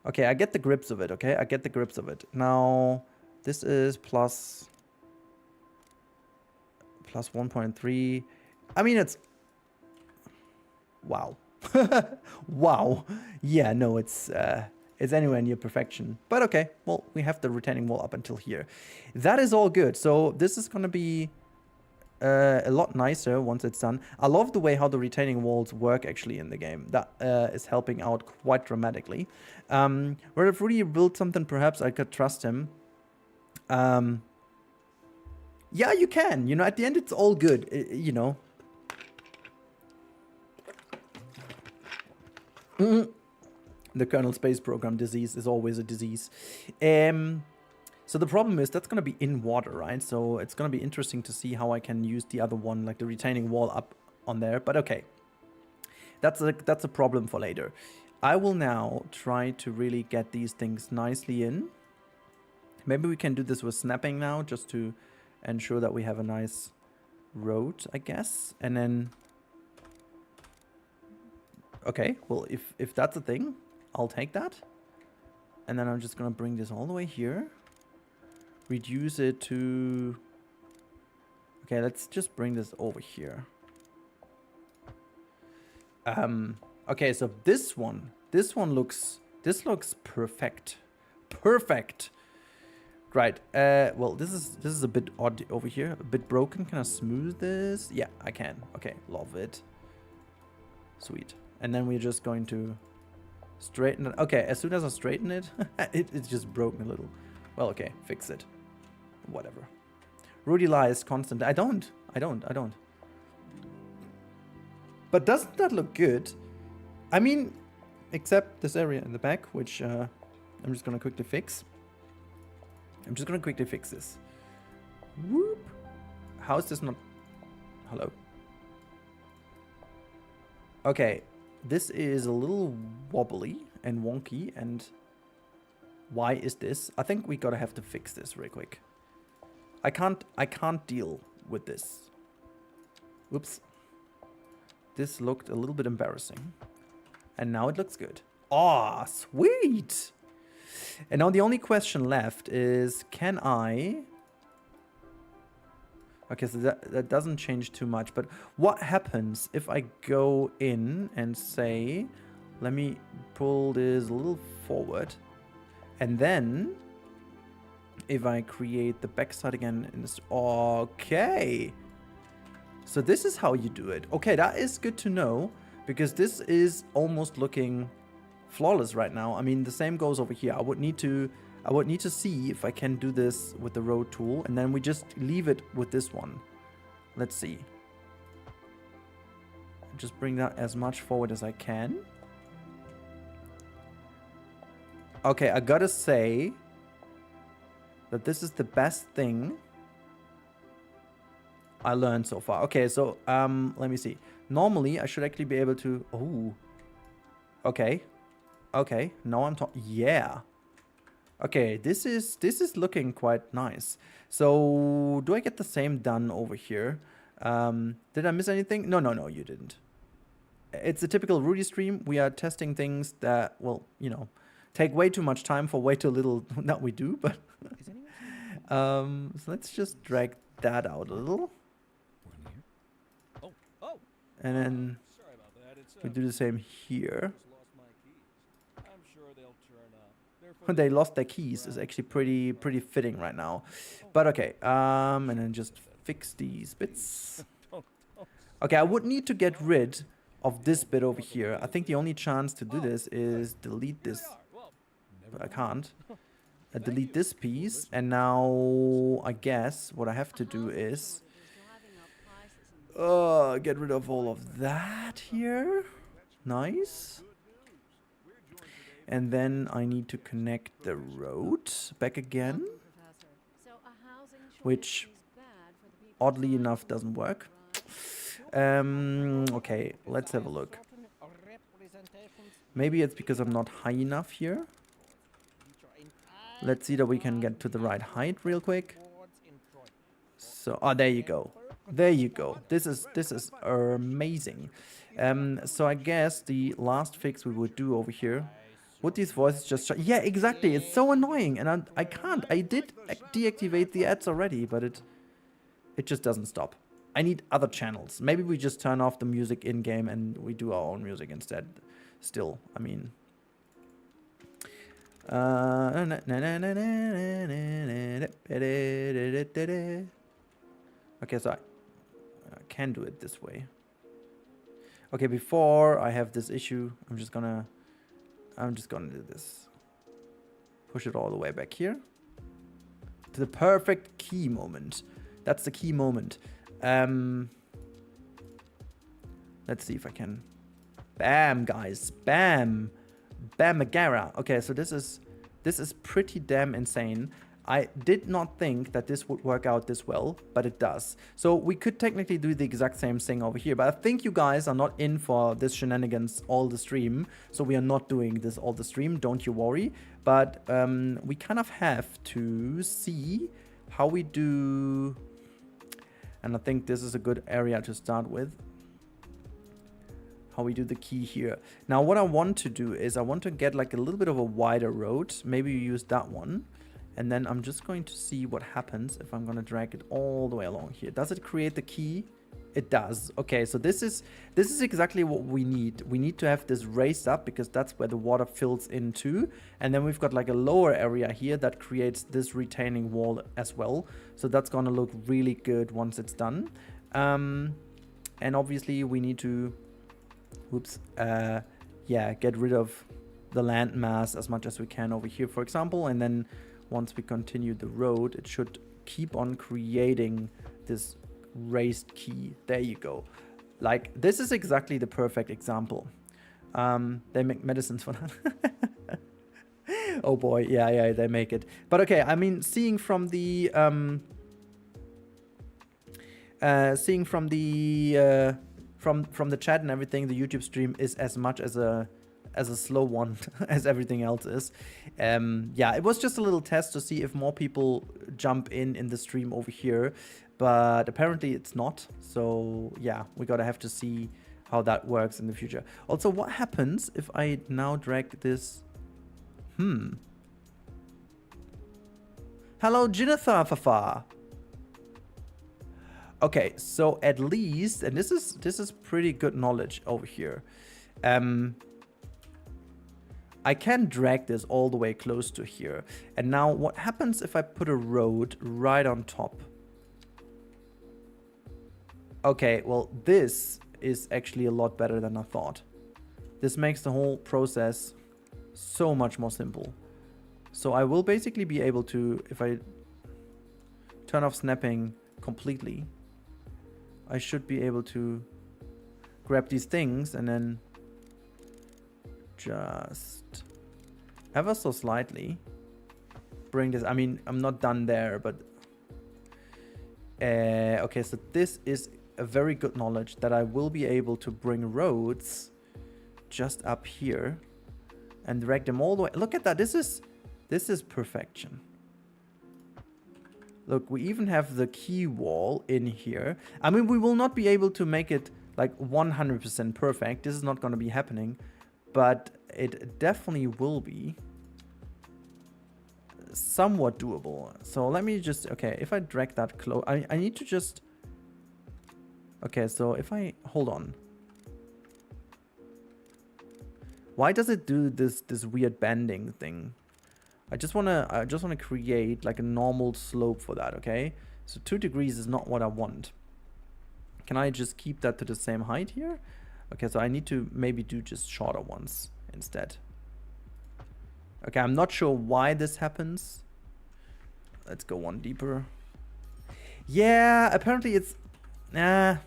Okay, I get the grips of it, okay? I get the grips of it. Now, this is plus 1.3. I mean, it's... Wow. Wow. Yeah, no, it's anywhere near perfection. But okay, well, we have the retaining wall up until here. That is all good. So this is going to be a lot nicer once it's done. I love the way how the retaining walls work actually in the game. That is helping out quite dramatically. Where if Rudi built something, perhaps I could trust him. Yeah, you can. You know, at the end, it's all good. You know. The kernel space program disease is always a disease. So the problem is that's going to be in water, right? So it's going to be interesting to see how I can use the other one, like the retaining wall up on there. But okay, that's a problem for later. I will now try to really get these things nicely in. Maybe we can do this with snapping now, just to ensure that we have a nice road, I guess. And then... Okay, well, if that's a thing, I'll take that. And then I'm just going to bring this all the way here. Reduce it to... Okay, let's just bring this over here. Okay, so this looks perfect. Perfect. Right. Well, this is a bit odd over here, a bit broken. Can I smooth this? Yeah, I can. Okay, love it. Sweet. And then we're just going to straighten it. Okay, as soon as I straighten it, it's just broken a little. Well, okay, fix it. Whatever. Rudi lies constant. I don't. But doesn't that look good? I mean, except this area in the back, which I'm just going to quickly fix. I'm just going to quickly fix this. Whoop. How is this not... Hello? Okay. This is a little wobbly and wonky, and why is this? I think we gotta have to fix this real quick. I can't deal with this. Whoops. This looked a little bit embarrassing. And now it looks good. Oh, sweet! And now the only question left is, can I... Okay, so that doesn't change too much, but what happens if I go in and say, let me pull this a little forward, and then if I create the backside again, and it's okay. So this is how you do it. Okay, that is good to know, because this is almost looking flawless right now. I mean, the same goes over here. I would need to see if I can do this with the road tool, and then we just leave it with this one. Let's see. Just bring that as much forward as I can. Okay, I gotta say that this is the best thing I learned so far. Okay, so let me see. Normally, I should actually be able to... Oh. Okay. Okay, now I'm talking... Yeah. Okay, this is looking quite nice. So, do I get the same done over here? Did I miss anything? No, you didn't. It's a typical Rudi stream. We are testing things that, well, you know, take way too much time for way too little that we do, but... so let's just drag that out a little. And then we do the same here. When they lost their keys is actually pretty fitting right now. But okay, and then just fix these bits. Okay, I would need to get rid of this bit over here. I think the only chance to do this is delete this. But I can't. Delete this piece, and now I guess what I have to do is get rid of all of that here. Nice. And then I need to connect the road back again, which oddly enough doesn't work. Okay, let's have a look. Maybe it's because I'm not high enough here. Let's see that we can get to the right height real quick. So, there you go. There you go. This is amazing. So I guess the last fix we would do over here. Would these voices just... Yeah, exactly. It's so annoying, and I can't. I did deactivate the ads already, but it just doesn't stop. I need other channels. Maybe we just turn off the music in-game and we do our own music instead. Still, I mean... Okay, so I can do it this way. Okay, before I have this issue, I'm just gonna do this. Push it all the way back here to the perfect key moment. That's the key moment. Let's see if I can. Bam, guys. Bam. Bam Magara. Okay, so this is pretty damn insane. I did not think that this would work out this well, but it does. So we could technically do the exact same thing over here, but I think you guys are not in for this shenanigans all the stream, so we are not doing this all the stream, don't you worry. But we kind of have to see how we do, and I think this is a good area to start with. How we do the key here. Now what I want to do is I want to get like a little bit of a wider road. Maybe you use that one. And then I'm just going to see what happens if I'm going to drag it all the way along here. Does it create the key? It does. Okay, so this is exactly what we need. We need to have this raised up because that's where the water fills into. And then we've got like a lower area here that creates this retaining wall as well. So that's going to look really good once it's done. And obviously we need to, yeah, get rid of the land mass as much as we can over here, for example. And then once we continue the road, it should keep on creating this raised key. There you go. Like, this is exactly the perfect example. They make medicines for that. Oh boy, yeah, they make it. But okay, I mean, seeing from the from the chat and everything, the YouTube stream is as much as a as a slow one as everything else is. Yeah, it was just a little test to see if more people jump in the stream over here, but apparently it's not. So yeah, we gotta have to see how that works in the future. Also, what happens if I now drag this? Hello, Jinatha Fafa. Okay, so at least, and this is pretty good knowledge over here. I can drag this all the way close to here. And now what happens if I put a road right on top? Okay, well, this is actually a lot better than I thought. This makes the whole process so much more simple. So I will basically be able to, if I turn off snapping completely, I should be able to grab these things and then just ever so slightly bring this. I mean, I'm not done there, but okay, so this is a very good knowledge that I will be able to bring roads just up here and drag them all the way. Look at that. This is perfection. Look, we even have the key wall in here. I mean, we will not be able to make it like 100% perfect. This is not going to be happening, but it definitely will be somewhat doable. So let me just, okay, if I drag that close, I need to just, okay, so if I, hold on. Why does it do this weird bending thing? I just wanna create like a normal slope for that, okay? So 2 degrees is not what I want. Can I just keep that to the same height here? Okay, so I need to maybe do just shorter ones instead. Okay, I'm not sure why this happens. Let's go one deeper. Yeah, apparently it's not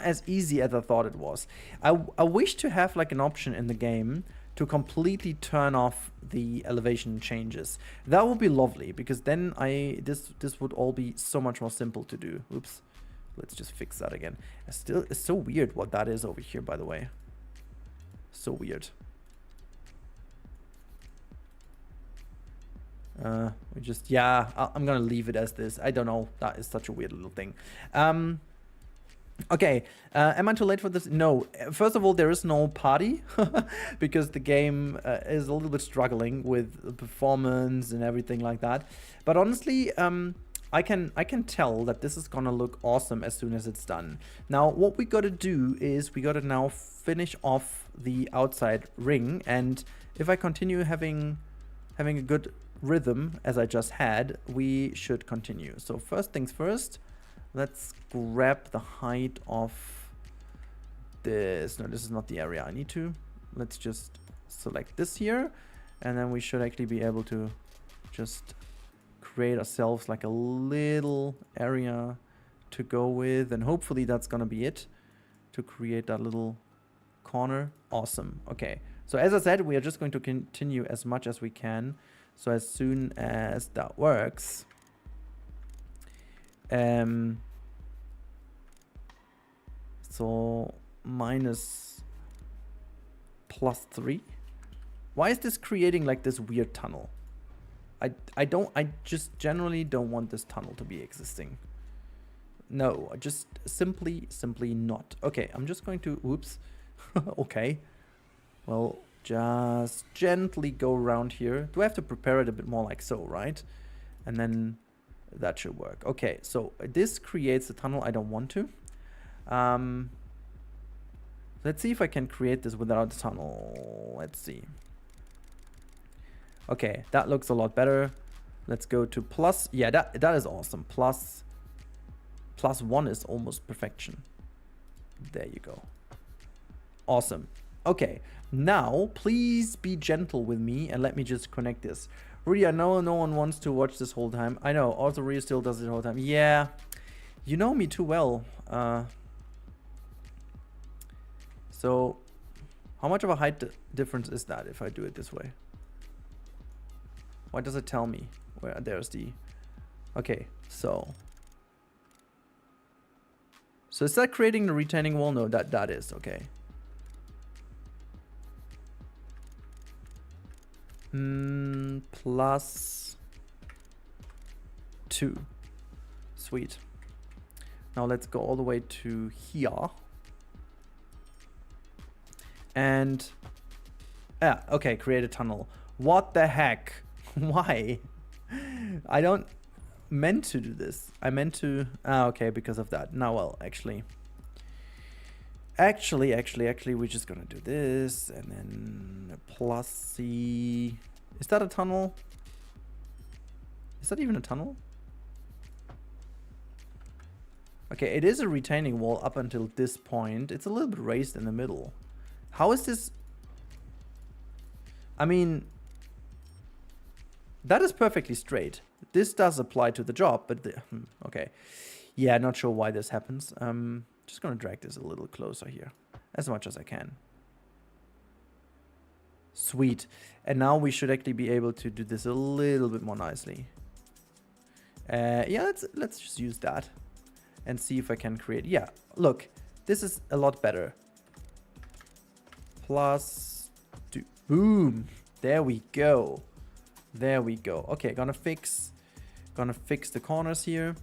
as easy as I thought it was. I wish to have like an option in the game to completely turn off the elevation changes. That would be lovely, because then this would all be so much more simple to do. Oops. Let's just fix that again. It's so weird what that is over here, by the way. So weird. We just, yeah, I'm gonna leave it as this. I don't know. That is such a weird little thing. Okay, am I too late for this? No. First of all, there is no party because the game is a little bit struggling with the performance and everything like that. But honestly, I can tell that this is gonna look awesome as soon as it's done. Now, what we gotta do is we gotta now finish off the outside ring, and if I continue having a good rhythm as I just had, we should continue. So first things first. Let's grab the height of this. No, this is not the area I need to. Let's just select this here. And then we should actually be able to just create ourselves like a little area to go with. And hopefully that's going to be it to create that little corner. Awesome. Okay. So as I said, we are just going to continue as much as we can. So as soon as that works, so minus +3. Why is this creating like this weird tunnel? I just generally don't want this tunnel to be existing. No, just simply not. Okay, I'm just going to, oops. Okay. Well, just gently go around here. Do I have to prepare it a bit more like so, right? And then that should work. Okay, so this creates a tunnel I don't want to. Let's see if I can create this without the tunnel. Let's see. Okay, that looks a lot better. Let's go to plus. Yeah, that is awesome. +1 is almost perfection. There you go. Awesome. Okay, now please be gentle with me and let me just connect this. Rudi, I know no one wants to watch this whole time. I know, also Rudi still does it the whole time. Yeah, you know me too well. So, how much of a height difference is that if I do it this way? Why does it tell me? Where there's the... Okay, so is that creating the retaining wall? No, that is, okay. Plus 2. Sweet. Now let's go all the way to here. And okay, create a tunnel. What the heck? Why? I don't meant to do this. I meant to okay, because of that. Now well, actually we're just gonna do this and then plus C. Is that a tunnel? Is that even a tunnel? Okay, it is a retaining wall up until this point. It's a little bit raised in the middle. How is this? I mean, that is perfectly straight. This does apply to the job, but okay. Yeah, not sure why this happens. Just gonna drag this a little closer here, as much as I can. Sweet. And now we should actually be able to do this a little bit more nicely. Yeah, let's just use that and see if I can create. Yeah, look, this is a lot better. Plus 2. Boom. There we go. There we go. Okay, gonna fix the corners here.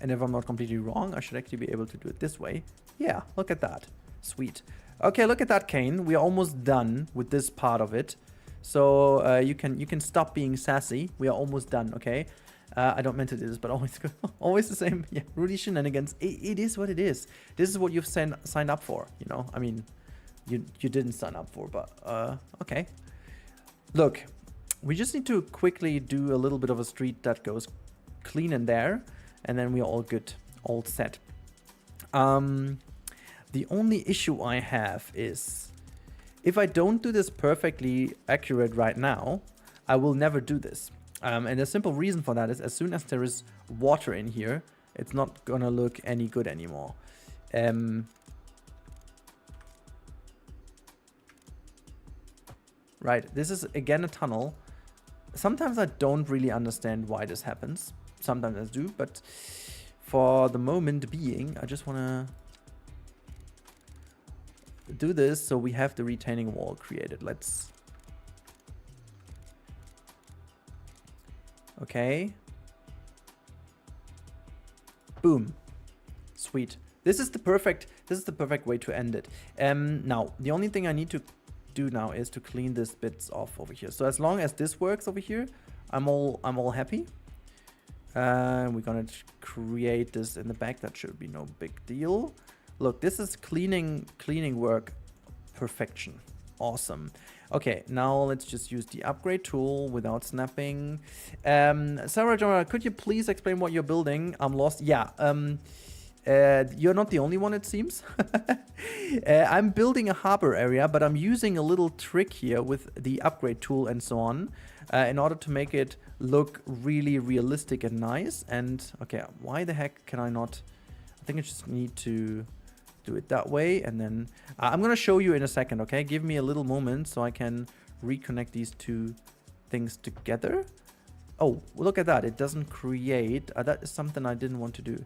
And if I'm not completely wrong, I should actually be able to do it this way. Yeah, look at that. Sweet. Okay, look at that, Kane. We are almost done with this part of it. So you can stop being sassy. We are almost done, okay? I don't meant to do this, but always the same. Yeah, Rudi shenanigans. It is what it is. This is what you've signed up for, you know? I mean, you didn't sign up for, but okay. Look, we just need to quickly do a little bit of a street that goes clean in there. And then we're all good, all set. The only issue I have is if I don't do this perfectly accurate right now, I will never do this. And the simple reason for that is as soon as there is water in here, it's not gonna look any good anymore. Right, this is again a tunnel. Sometimes I don't really understand why this happens. Sometimes I do, but for the moment being, I just want to do this so we have the retaining wall created. Let's... Okay. Boom. Sweet. This is the perfect way to end it. Now, the only thing I need to do now is to clean these bits off over here. So as long as this works over here, I'm all happy. We're gonna create this in the back. That should be no big deal. Look, this is cleaning work perfection. Awesome. Okay, now let's just use the upgrade tool without snapping. Sarah Jora, could you please explain what you're building? I'm lost. Yeah. You're not the only one, it seems. I'm building a harbor area, but I'm using a little trick here with the upgrade tool and so on in order to make it look really realistic and nice. And okay, why the heck can I not? I think I just need to do it that way. And then I'm going to show you in a second, okay? Give me a little moment so I can reconnect these two things together. Oh, look at that. It doesn't create. That is something I didn't want to do.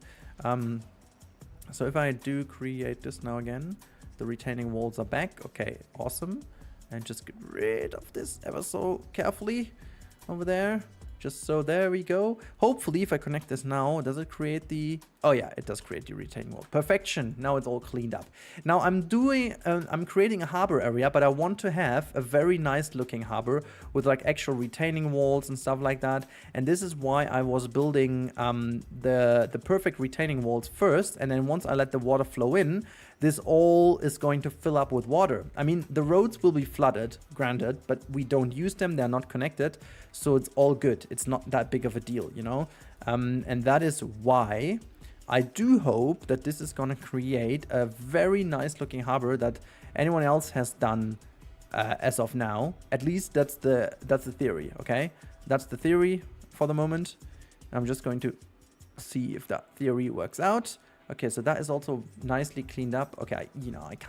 So if I do create this now again, the retaining walls are back. Okay, awesome. And just get rid of this ever so carefully over there. Just so there we go. Hopefully, if I connect this now, does it create the... Oh yeah, it does create the retaining wall. Perfection. Now it's all cleaned up. Now I'm creating a harbor area, but I want to have a very nice looking harbor with like actual retaining walls and stuff like that. And this is why I was building the perfect retaining walls first. And then once I let the water flow in, this all is going to fill up with water. I mean, the roads will be flooded, granted, but we don't use them. They're not connected. So it's all good. It's not that big of a deal, you know? And that is why I do hope that this is going to create a very nice looking harbor that anyone else has done as of now. At least that's the theory, okay? That's the theory for the moment. I'm just going to see if that theory works out. Okay, so that is also nicely cleaned up. Okay,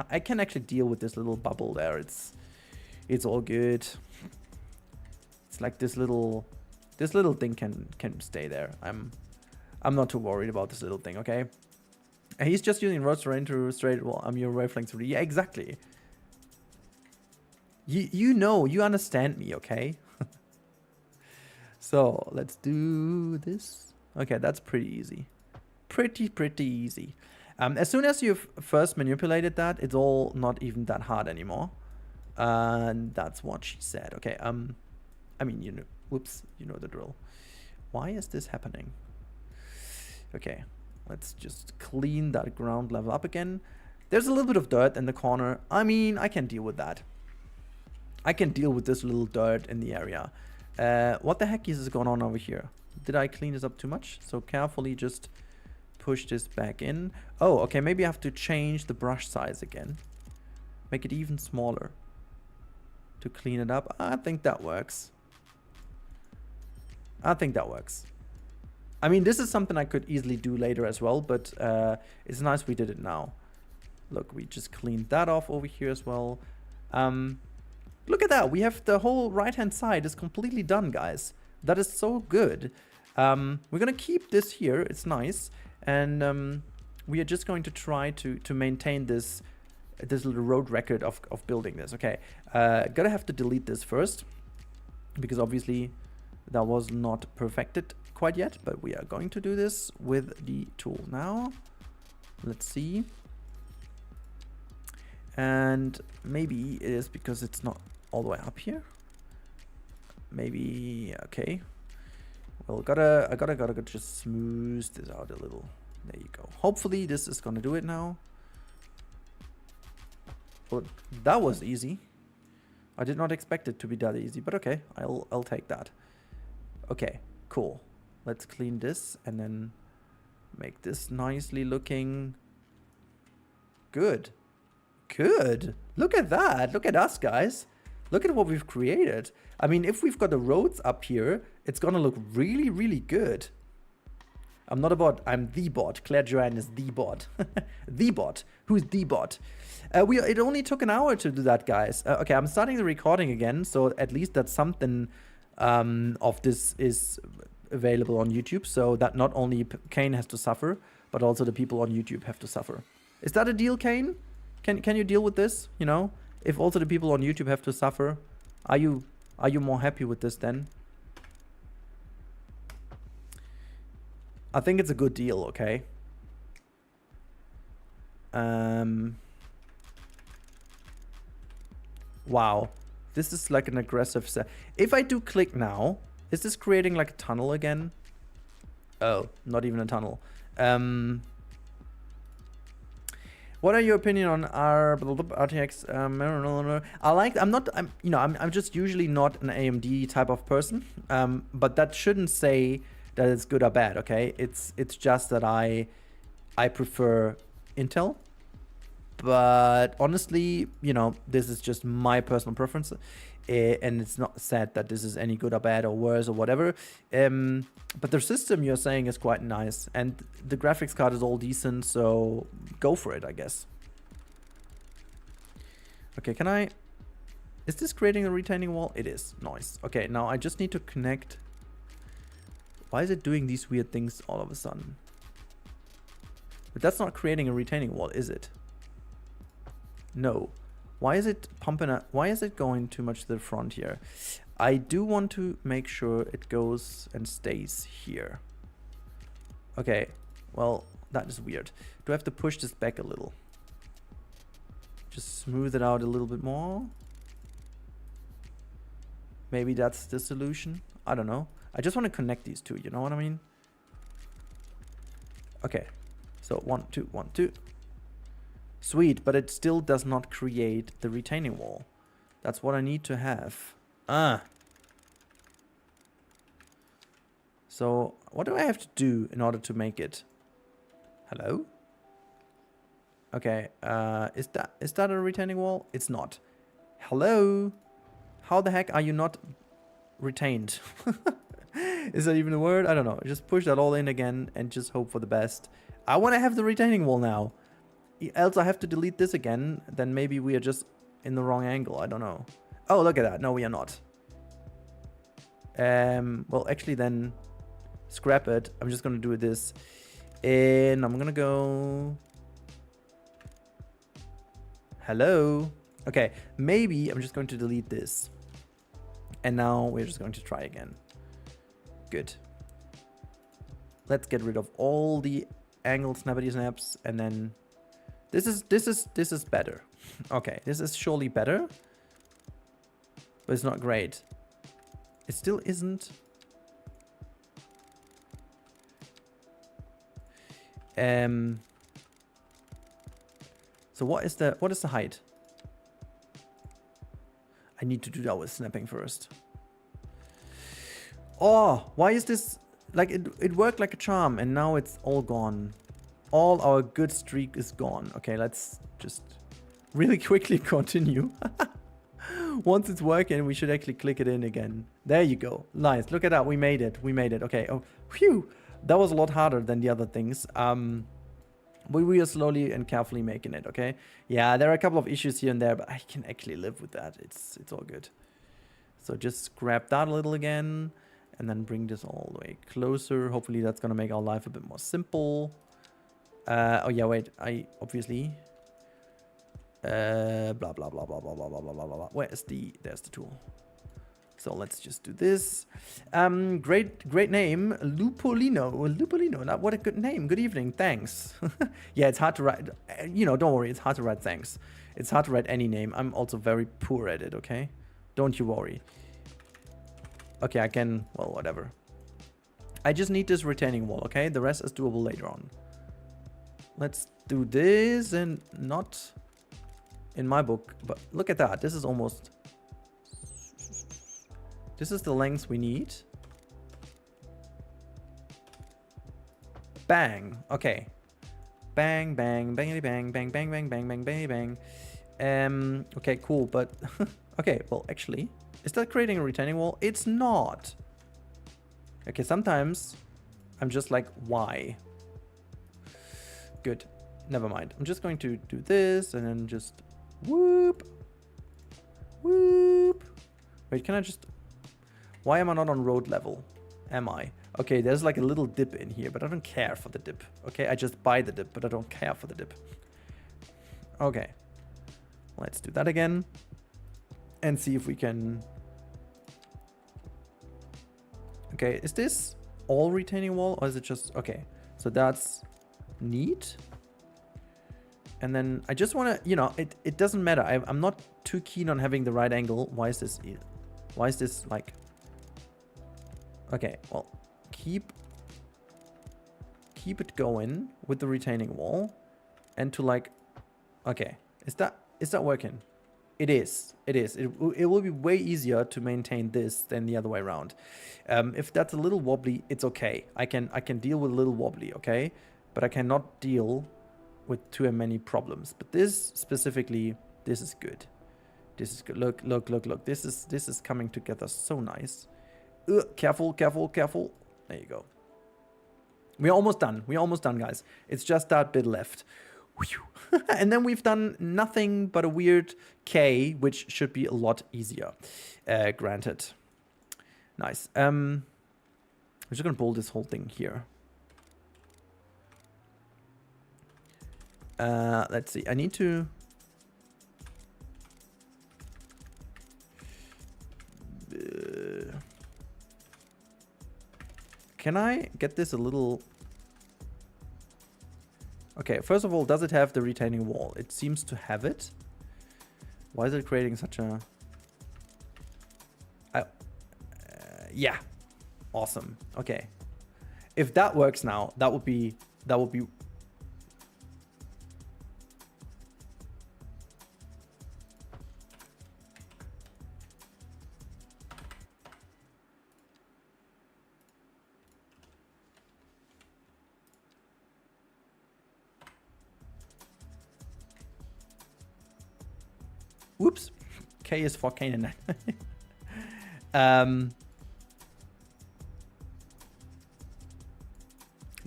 I can actually deal with this little bubble there. It's all good. It's like this little thing can stay there. I'm not too worried about this little thing, okay? And he's just using road terrain to straight, well, I'm your wavelength 3D. Yeah, exactly. You know, you understand me, okay? So let's do this. Okay, that's pretty easy. Pretty easy. As soon as you've first manipulated that, it's all not even that hard anymore. And that's what she said. Okay, I mean, you know, whoops, you know the drill. Why is this happening? Okay, let's just clean that ground level up again. There's a little bit of dirt in the corner. I mean, I can deal with that. I can deal with this little dirt in the area. What the heck is going on over here? Did I clean this up too much? So carefully just push this back in. Oh, okay, maybe I have to change the brush size again. Make it even smaller to clean it up. I think that works. I think that works. I mean, this is something I could easily do later as well, but it's nice we did it now. Look, we just cleaned that off over here as well. Look at that. We have the whole right-hand side is completely done, guys. That is so good. We're going to keep this here. It's nice. And we are just going to try to maintain this little road record of building this. Okay. Gotta have to delete this first, because obviously that was not perfected quite yet, but we are going to do this with the tool now. Let's see. And maybe it is because it's not all the way up here. Maybe, okay. Well, I gotta just smooth this out a little. There you go. Hopefully this is gonna do it now. Well, that was easy. I did not expect it to be that easy, but okay, I'll take that. Okay, cool. Let's clean this and then make this nicely looking good. Good. Look at that. Look at us, guys. Look at what we've created. I mean, if we've got the roads up here, it's gonna look really, really good. I'm not a bot. I'm the bot. Claire Joanne is the bot. The bot. Who's the bot? It only took an hour to do that, guys. Okay, I'm starting the recording again, so at least that something of this is available on YouTube, so that not only Kane has to suffer, but also the people on YouTube have to suffer. Is that a deal, Kane? Can you deal with this? You know, if also the people on YouTube have to suffer, are you more happy with this then? I think it's a good deal, okay? Wow, this is like an aggressive set. If I do click now, is this creating like a tunnel again? Oh, not even a tunnel. What are your opinion on our RTX? I'm just usually not an AMD type of person. But that shouldn't say that it's good or bad. Okay, it's just that I prefer Intel. But honestly, you know, this is just my personal preference, and it's not said that this is any good or bad or worse or whatever. But the system you're saying is quite nice, and the graphics card is all decent, so go for it, I guess. Okay, is this creating a retaining wall? It is. Nice. Okay, now I just need to connect. Why is it doing these weird things all of a sudden? But that's not creating a retaining wall, is it? No. Why is it pumping up? Why is it going too much to the front here? I do want to make sure it goes and stays here. Okay, well, that is weird. Do I have to push this back a little? Just smooth it out a little bit more. Maybe that's the solution. I don't know. I just want to connect these two, you know what I mean? Okay, so 1, 2, 1, 2. Sweet, but it still does not create the retaining wall. That's what I need to have. So what do I have to do in order to make it? Hello? Okay, is that a retaining wall? It's not. Hello? How the heck are you not retained? Is that even a word? I don't know. Just push that all in again and just hope for the best. I want to have the retaining wall now. Else I have to delete this again. Then maybe we are just in the wrong angle. I don't know. Oh, look at that. No, we are not. Well, actually then scrap it. I'm just going to do this. And I'm going to go... Hello? Okay, maybe I'm just going to delete this. And now we're just going to try again. Good. Let's get rid of all the angled snappity snaps, and then this is better. Okay, this is surely better, but it's not great. It still isn't. So what is the height? I need to do that with snapping first. Oh, why is this like it worked like a charm and now it's all gone. All our good streak is gone. Okay, let's just really quickly continue. Once it's working, we should actually click it in again. There you go. Nice. Look at that. We made it. We made it. Okay. Oh, phew. That was a lot harder than the other things. But we are slowly and carefully making it, okay? Yeah, there are a couple of issues here and there, but I can actually live with that. It's all good. So just grab that a little again, and then bring this all the way closer. Hopefully that's gonna make our life a bit more simple. Oh yeah, wait. I obviously blah blah blah blah blah blah blah blah blah blah. There's the tool. So let's just do this. Great name, Lupolino. Now, what a good name. Good evening. Thanks. Yeah, it's hard to write. You know, don't worry. It's hard to write thanks. It's hard to write any name. I'm also very poor at it. Okay, don't you worry. Okay, I can. Well, whatever. I just need this retaining wall. Okay, the rest is doable later on. Let's do this, and not in my book. But look at that. This is almost. This is the length we need. Bang. Okay. Bang, bang, bangity bang, bang, bang, bang, bang, bang, bang, bang. Okay, cool. But okay, well, actually, is that creating a retaining wall? It's not. Okay, sometimes I'm just like, why? Good. Never mind. I'm just going to do this and then just whoop. Whoop. Wait, can I just... Why am I not on road level? Am I? Okay, there's like a little dip in here, but I don't care for the dip. Okay, I just buy the dip, but I don't care for the dip. Okay. Let's do that again. And see if we can... Okay, is this all retaining wall or is it just... Okay, so that's neat. And then I just want to, you know, it doesn't matter. I'm not too keen on having the right angle. Why is this like... Okay, well, keep it going with the retaining wall, and to like, okay, is that working? It is. It will be way easier to maintain this than the other way around. If that's a little wobbly, it's okay. I can deal with a little wobbly, okay, but I cannot deal with too many problems. But this specifically, this is good. This is good. Look. This is coming together so nice. Careful. There you go. We're almost done, guys. It's just that bit left. And then we've done nothing but a weird K, which should be a lot easier. Granted. Nice. I'm just gonna pull this whole thing here. Let's see. I need to... Can I get this a little... Okay, first of all, does it have the retaining wall? It seems to have it. Why is it creating such a... yeah. Awesome. Okay. If that works now, that would be... Whoops. K is for Canaan. That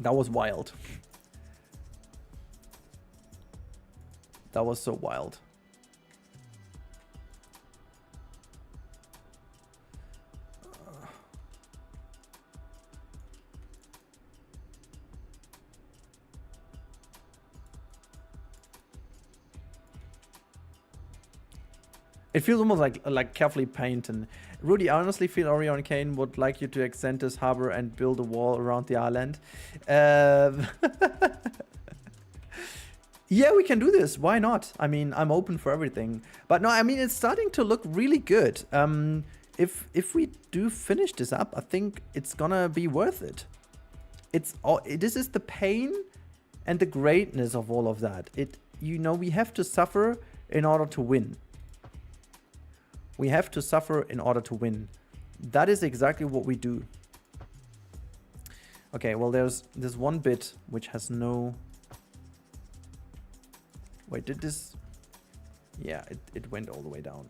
was wild. That was so wild. It feels almost like carefully painted. Rudi, I honestly feel Orion Kane would like you to extend this harbor and build a wall around the island. Yeah, we can do this. Why not? I mean, I'm open for everything. But no, I mean, it's starting to look really good. If we do finish this up, I think it's gonna be worth it. This is the pain and the greatness of all of that. You know, we have to suffer in order to win. We have to suffer in order to win. That is exactly what we do. Okay, well, there's this one bit which has no... Wait, did this... Yeah, it went all the way down.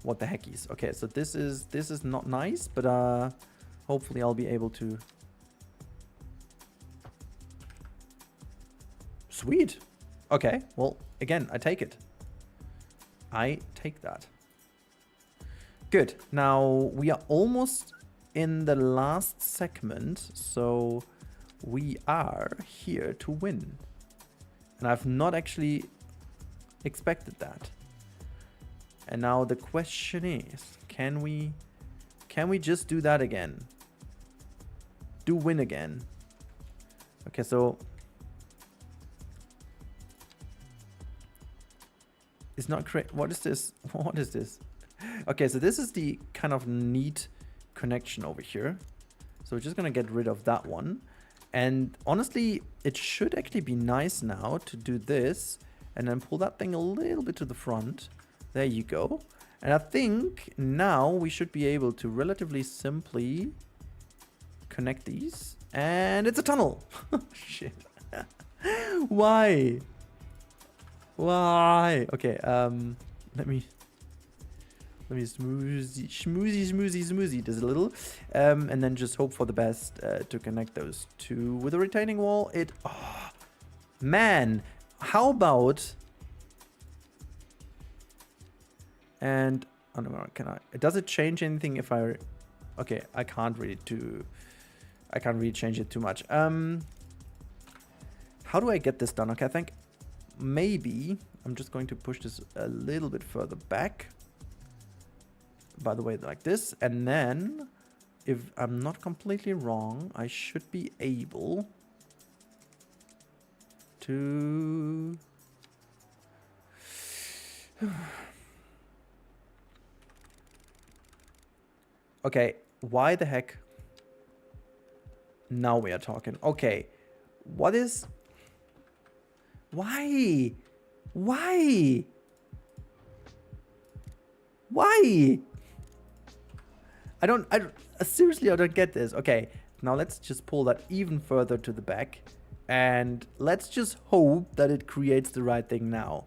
What the heckies? Okay, so this is not nice, but hopefully I'll be able to... Sweet. Okay, well, again, I take it. I take that. Good. Now, we are almost in the last segment, so we are here to win. And I've not actually expected that. And now the question is, can we just do that again? Do win again? Okay, so it's not correct. What is this? What is this? Okay, so this is the kind of neat connection over here. So we're just gonna get rid of that one. And honestly, it should actually be nice now to do this and then pull that thing a little bit to the front. There you go. And I think now we should be able to relatively simply connect these. And it's a tunnel. Shit. Why? Why? Okay, let me smoothie this a little, and then just hope for the best to connect those two with a retaining wall. Oh, man, how about? And I don't know, does it change anything if I? Okay, I can't really change it too much. How do I get this done? Okay, I think maybe I'm just going to push this a little bit further back. By the way, like this, and then if I'm not completely wrong, I should be able to okay, why the heck? Now we are talking. Okay, what is... Why? Seriously, I don't get this. Okay, now let's just pull that even further to the back. And let's just hope that it creates the right thing now.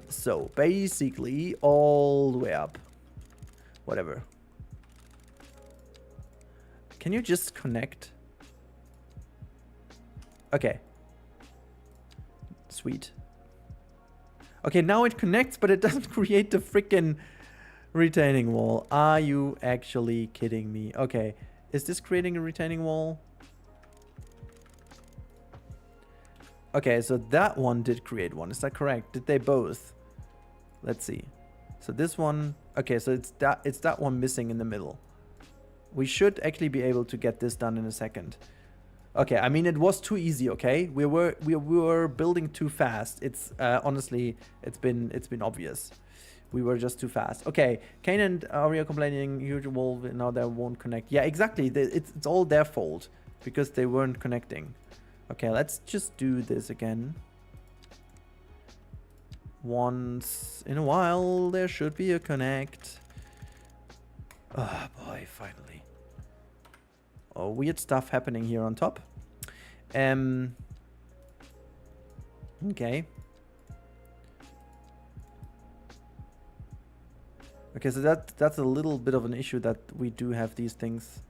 So basically, all the way up. Whatever. Can you just connect? Okay. Sweet. Okay, now it connects, but it doesn't create the freaking retaining wall. Are you actually kidding me? Okay, is this creating a retaining wall? Okay, so that one did create one. Is that correct? Did they both? Let's see. So this one, okay, so it's that one missing in the middle. We should actually be able to get this done in a second. Okay, I mean, it was too easy, okay? We were building too fast. It's honestly, it's been obvious. We were just too fast. Okay, Kane and Aria complaining, huge wall, now they won't connect. Yeah, exactly. It's all their fault because they weren't connecting. Okay, let's just do this again. Once in a while, there should be a connect. Oh boy, finally. Oh, weird stuff happening here on top. Okay. Okay, so that's a little bit of an issue that we do have these things.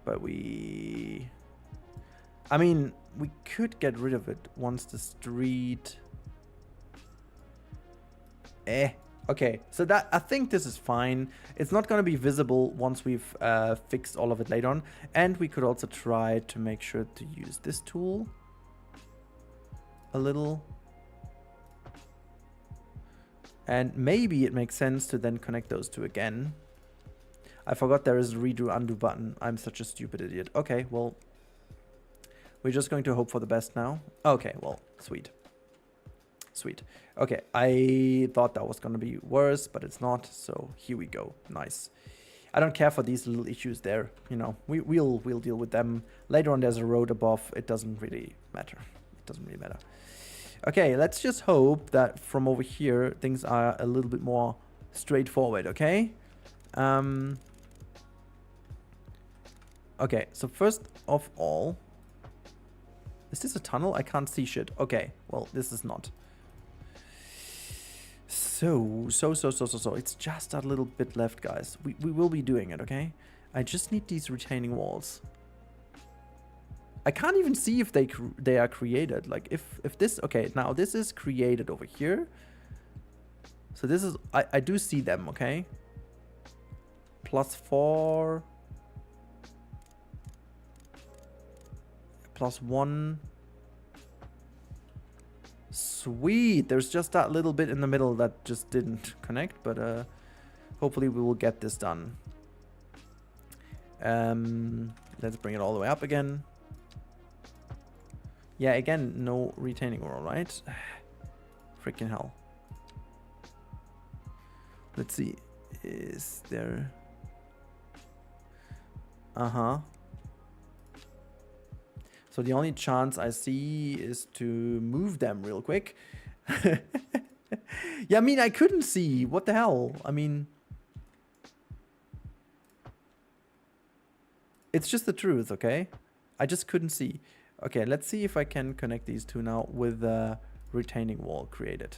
But I mean, we could get rid of it once the street... Okay, so that I think this is fine. It's not going to be visible once we've fixed all of it later on. And we could also try to make sure to use this tool a little. And maybe it makes sense to then connect those two again. I forgot there is a redo undo button. I'm such a stupid idiot. Okay, well, we're just going to hope for the best now. Okay, well, sweet. Sweet. Okay, I thought that was going to be worse, but it's not. So here we go. Nice. I don't care for these little issues there. You know, we'll deal with them. Later on, there's a road above. It doesn't really matter. It doesn't really matter. Okay, let's just hope that from over here, things are a little bit more straightforward, okay? Okay, so first of all... Is this a tunnel? I can't see shit. Okay, well, this is not. So. It's just a little bit left, guys. We will be doing it, okay? I just need these retaining walls. I can't even see if they are created. Like, if this... Okay, now this is created over here. So this is... I do see them, okay? +4... +1... Sweet! There's just that little bit in the middle that just didn't connect, but hopefully we will get this done. Let's bring it all the way up again. Yeah, again, no retaining wall, right? Freaking hell. Let's see. Is there... Uh-huh. So the only chance I see is to move them real quick. Yeah, I mean, I couldn't see. What the hell? I mean... It's just the truth, okay? I just couldn't see. Okay, let's see if I can connect these two now with the retaining wall created.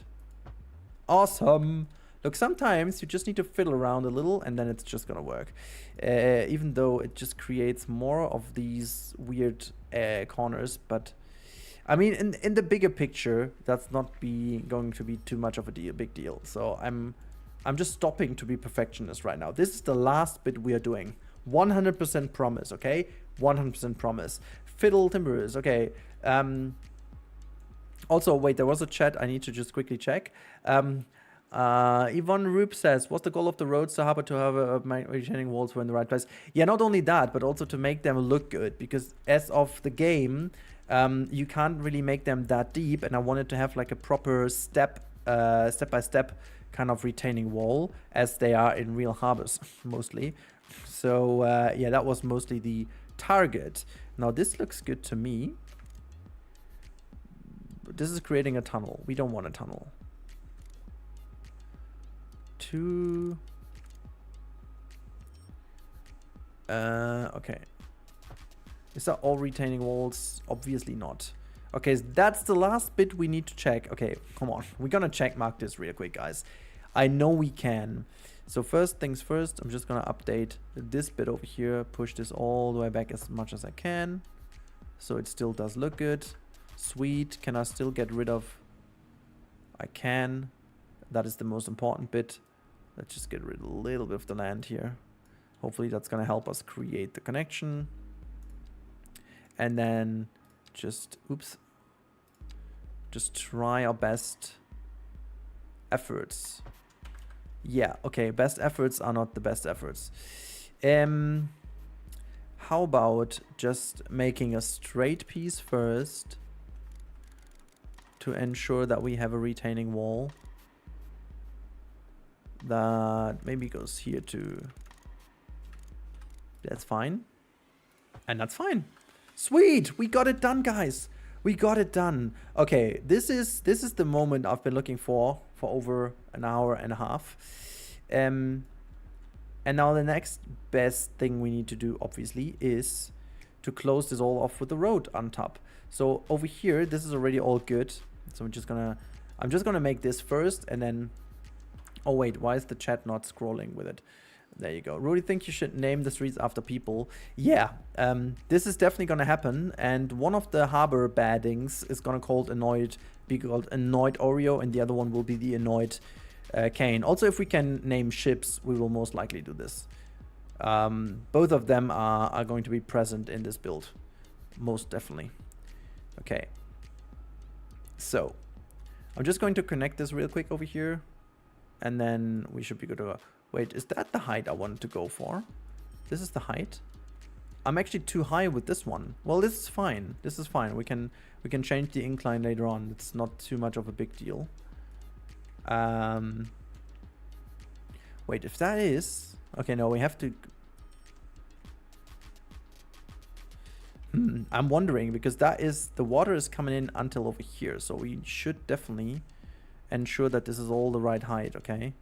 Awesome! Look, sometimes you just need to fiddle around a little and then it's just gonna work. Even though it just creates more of these weird corners, but... I mean, in the bigger picture, that's not going to be too much of a big deal. So I'm just stopping to be perfectionist right now. This is the last bit we are doing. 100% promise, okay? 100% promise. Fiddle timbers, okay. Also, wait, there was a chat I need to just quickly check. Yvonne Rup says, what's the goal of the roads to Harbor to have retaining walls were in the right place? Yeah, not only that, but also to make them look good. Because as of the game, you can't really make them that deep. And I wanted to have like a proper step-by-step kind of retaining wall, as they are in real harbors, mostly. So, yeah, that was mostly the target. Now, this looks good to me. But this is creating a tunnel. We don't want a tunnel. Okay. Is that all retaining walls? Obviously not. Okay, so that's the last bit we need to check. Okay, come on. We're gonna check mark this real quick, guys. I know we can. So first things first, I'm just gonna update this bit over here, push this all the way back as much as I can. So it still does look good. Sweet. Can I still get rid of... I can. That is the most important bit. Let's just get rid of a little bit of the land here. Hopefully that's gonna help us create the connection. And then just, oops. Just try our best efforts. Yeah, okay, best efforts are not the best efforts. How about just making a straight piece first to ensure that we have a retaining wall that maybe goes here too. That's fine. And that's fine. Sweet, we got it done, guys. We got it done. Okay, this is the moment I've been looking for over an hour and a half. And now the next best thing we need to do, obviously, is to close this all off with the road on top. So over here, this is already all good. So I'm just gonna make this first, and then... Oh wait, why is the chat not scrolling with it? There you go. Rudi, think you should name the streets after people. Yeah, this is definitely gonna happen. And one of the harbor baddings is gonna be called Annoyed Oreo, and the other one will be the Annoyed Kane. Also, if we can name ships, we will most likely do this. Both of them are going to be present in this build, most definitely. Okay. So, I'm just going to connect this real quick over here. And then we should be good to go. Wait, is that the height I wanted to go for? This is the height? I'm actually too high with this one. Well, this is fine. This is fine. We can change the incline later on. It's not too much of a big deal. Wait, if that is... Okay, no, we have to... I'm wondering, because that is... The water is coming in until over here. So we should definitely ensure that this is all the right height, okay?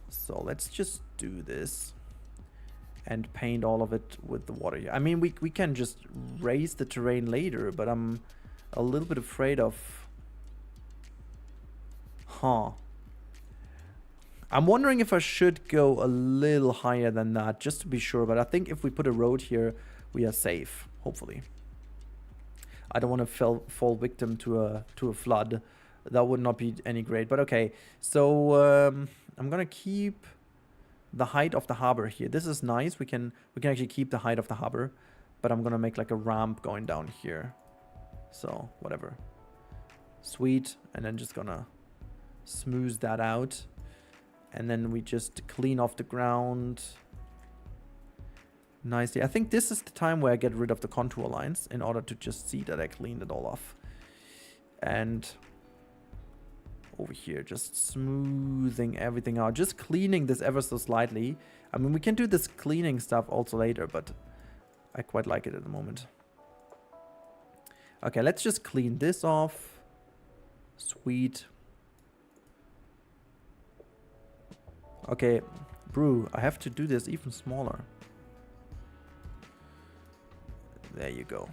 So let's just do this. And paint all of it with the water here. I mean, we can just raise the terrain later, but I'm a little bit afraid of... Huh. I'm wondering if I should go a little higher than that, just to be sure. But I think if we put a road here, we are safe, hopefully. I don't want to fall victim to a flood. That would not be any great. But okay, so I'm gonna keep the height of the harbor here. This is nice. We can actually keep the height of the harbor, but I'm gonna make like a ramp going down here. So whatever. Sweet. And then just gonna smooth that out. And then we just clean off the ground nicely. I think this is the time where I get rid of the contour lines in order to just see that I cleaned it all off. And over here, just smoothing everything out. Just cleaning this ever so slightly. I mean, we can do this cleaning stuff also later, but I quite like it at the moment. Okay, let's just clean this off. Sweet. Okay, brew, I have to do this even smaller. There you go.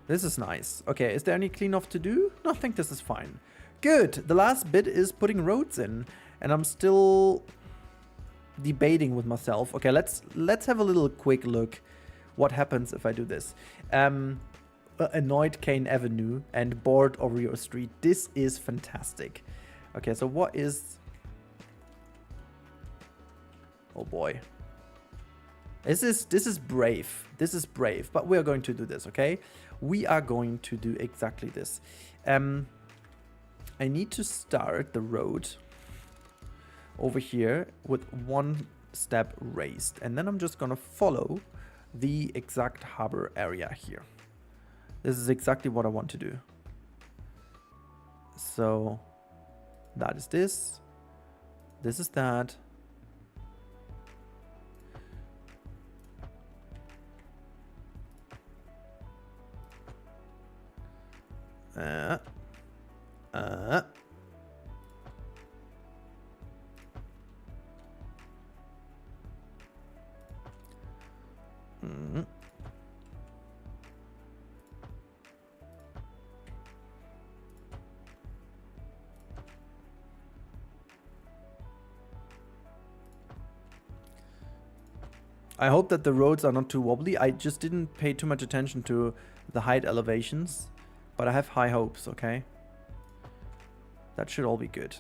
This is nice. Okay, is there any clean off to do? No, I think this is fine. Good. The last bit is putting roads in, and I'm still debating with myself. Okay, let's have a little quick look. What happens if I do this? Annoyed Kane Avenue and bored Oreo Street. This is fantastic. Okay, so what is... Oh boy. This is brave. This is brave, but we are going to do this, okay? We are going to do exactly this. I need to start the road over here with one step raised, and then I'm just gonna follow the exact harbor area here. This is exactly what I want to do. So that is this. This is that. I hope that the roads are not too wobbly. I just didn't pay too much attention to the height elevations, but I have high hopes, okay? That should all be good.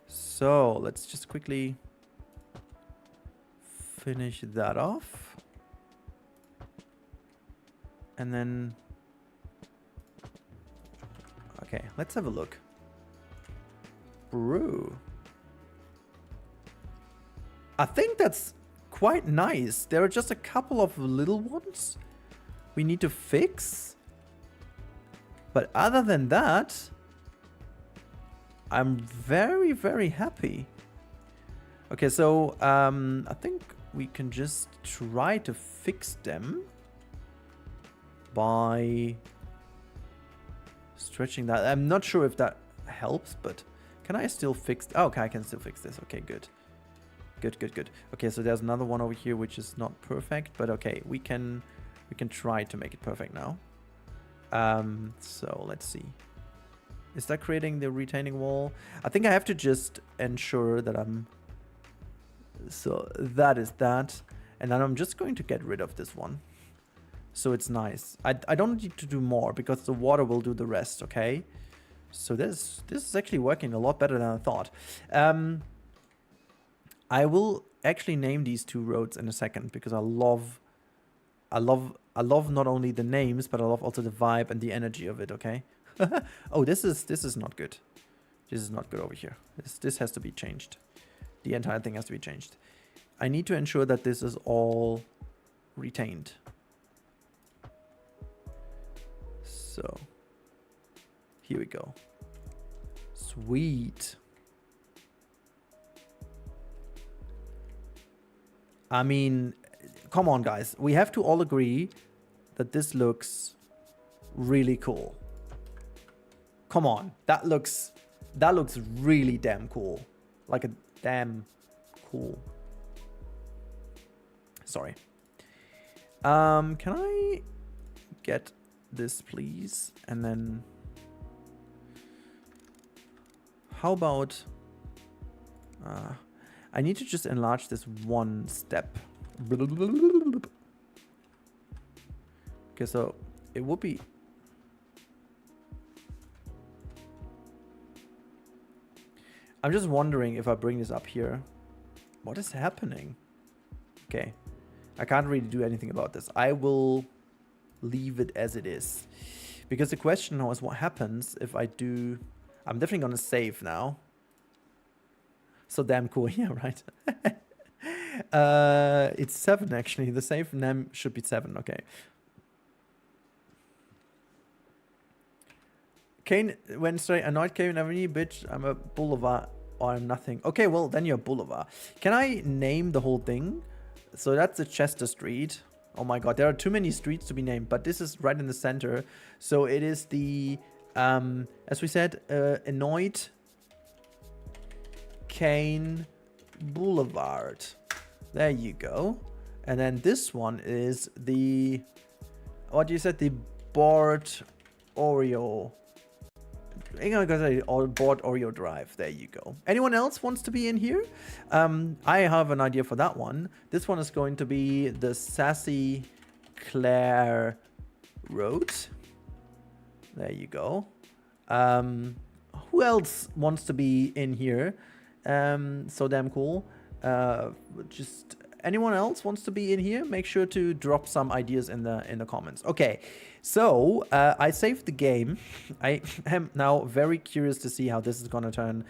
So let's just quickly finish that off. And then... Okay, let's have a look. Brew. I think that's quite nice. There are just a couple of little ones we need to fix. But other than that, I'm very, very happy. Okay, so I think we can just try to fix them by stretching that. I'm not sure if that helps, but can I still fix... Oh, okay, I can still fix this. Okay, good. Good. Okay, so there's another one over here which is not perfect, but okay, we can try to make it perfect now. So let's see. Is that creating the retaining wall? I think I have to just ensure that I'm... So that is that. And then I'm just going to get rid of this one. So it's nice. I don't need to do more because the water will do the rest, okay? So this is actually working a lot better than I thought. I will actually name these two roads in a second because I love not only the names, but I love also the vibe and the energy of it, okay? Oh, this is not good. This is not good over here. This has to be changed. The entire thing has to be changed. I need to ensure that this is all retained. So here we go. Sweet. I mean, come on, guys. We have to all agree that this looks really cool. Come on. That looks really damn cool. Like a damn cool. Sorry. Can I get this, please? And then how about I need to just enlarge this one step. Okay, so it would be I'm just wondering if I bring this up here. What is happening? Okay. I can't really do anything about this. I will leave it as it is. Because the question now is what happens if I do... I'm definitely going to save now. So damn cool. Yeah, right. It's 7 actually. The save name should be 7. Okay. Kane went straight. Annoyed Kane Avenue, bitch. I'm a boulevard or I'm nothing. Okay, well, then you're a boulevard. Can I name the whole thing? So that's the Chester Street. Oh my god, there are too many streets to be named, but this is right in the center. So it is the, as we said, Annoyed Kane Boulevard. There you go. And then this one is the, what you said, the Board Oreo. Or Board Oreo Drive. There you go. Anyone else wants to be in here? I have an idea for that one. This one is going to be the Sassy Claire Road. There you go. Who else wants to be in here? So damn cool. Just anyone else wants to be in here? Make sure to drop some ideas in the comments. Okay. So, I saved the game. I am now very curious to see how this is going to turn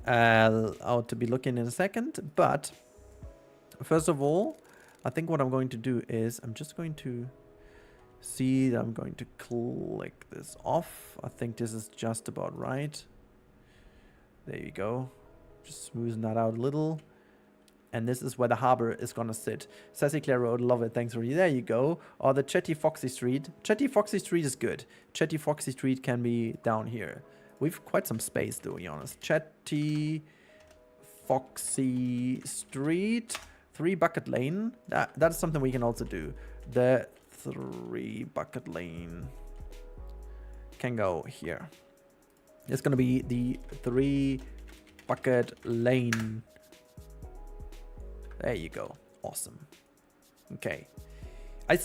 out to be looking in a second. But, first of all, I think what I'm going to do is I'm just going to see that I'm going to click this off. I think this is just about right. There you go. Just smoothing that out a little. And this is where the harbor is going to sit. Sassy Claire Road, love it, thanks Rudi. There you go. Or the Chetty Foxy Street. Chetty Foxy Street is good. Chetty Foxy Street can be down here. We've quite some space, to be honest. Chetty Foxy Street. 3 Bucket Lane. That's something we can also do. The 3 Bucket Lane can go here. It's going to be the 3 Bucket Lane. There you go. Awesome. Okay. I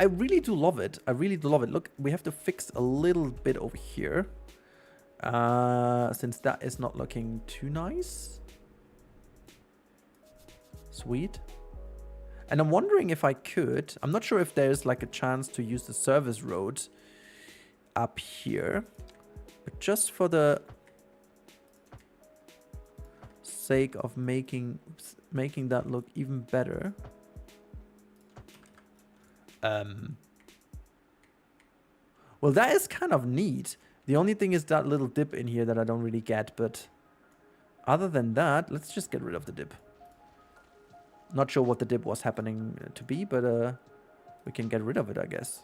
really do love it. I really do love it. Look, we have to fix a little bit over here. Since that is not looking too nice. Sweet. And I'm wondering if I could... I'm not sure if there's like a chance to use the service road up here. But just for the sake of making that look even better. Well, that is kind of neat. The only thing is that little dip in here that I don't really get, but other than that, let's just get rid of the dip. Not sure what the dip was happening to be, but we can get rid of it, I guess.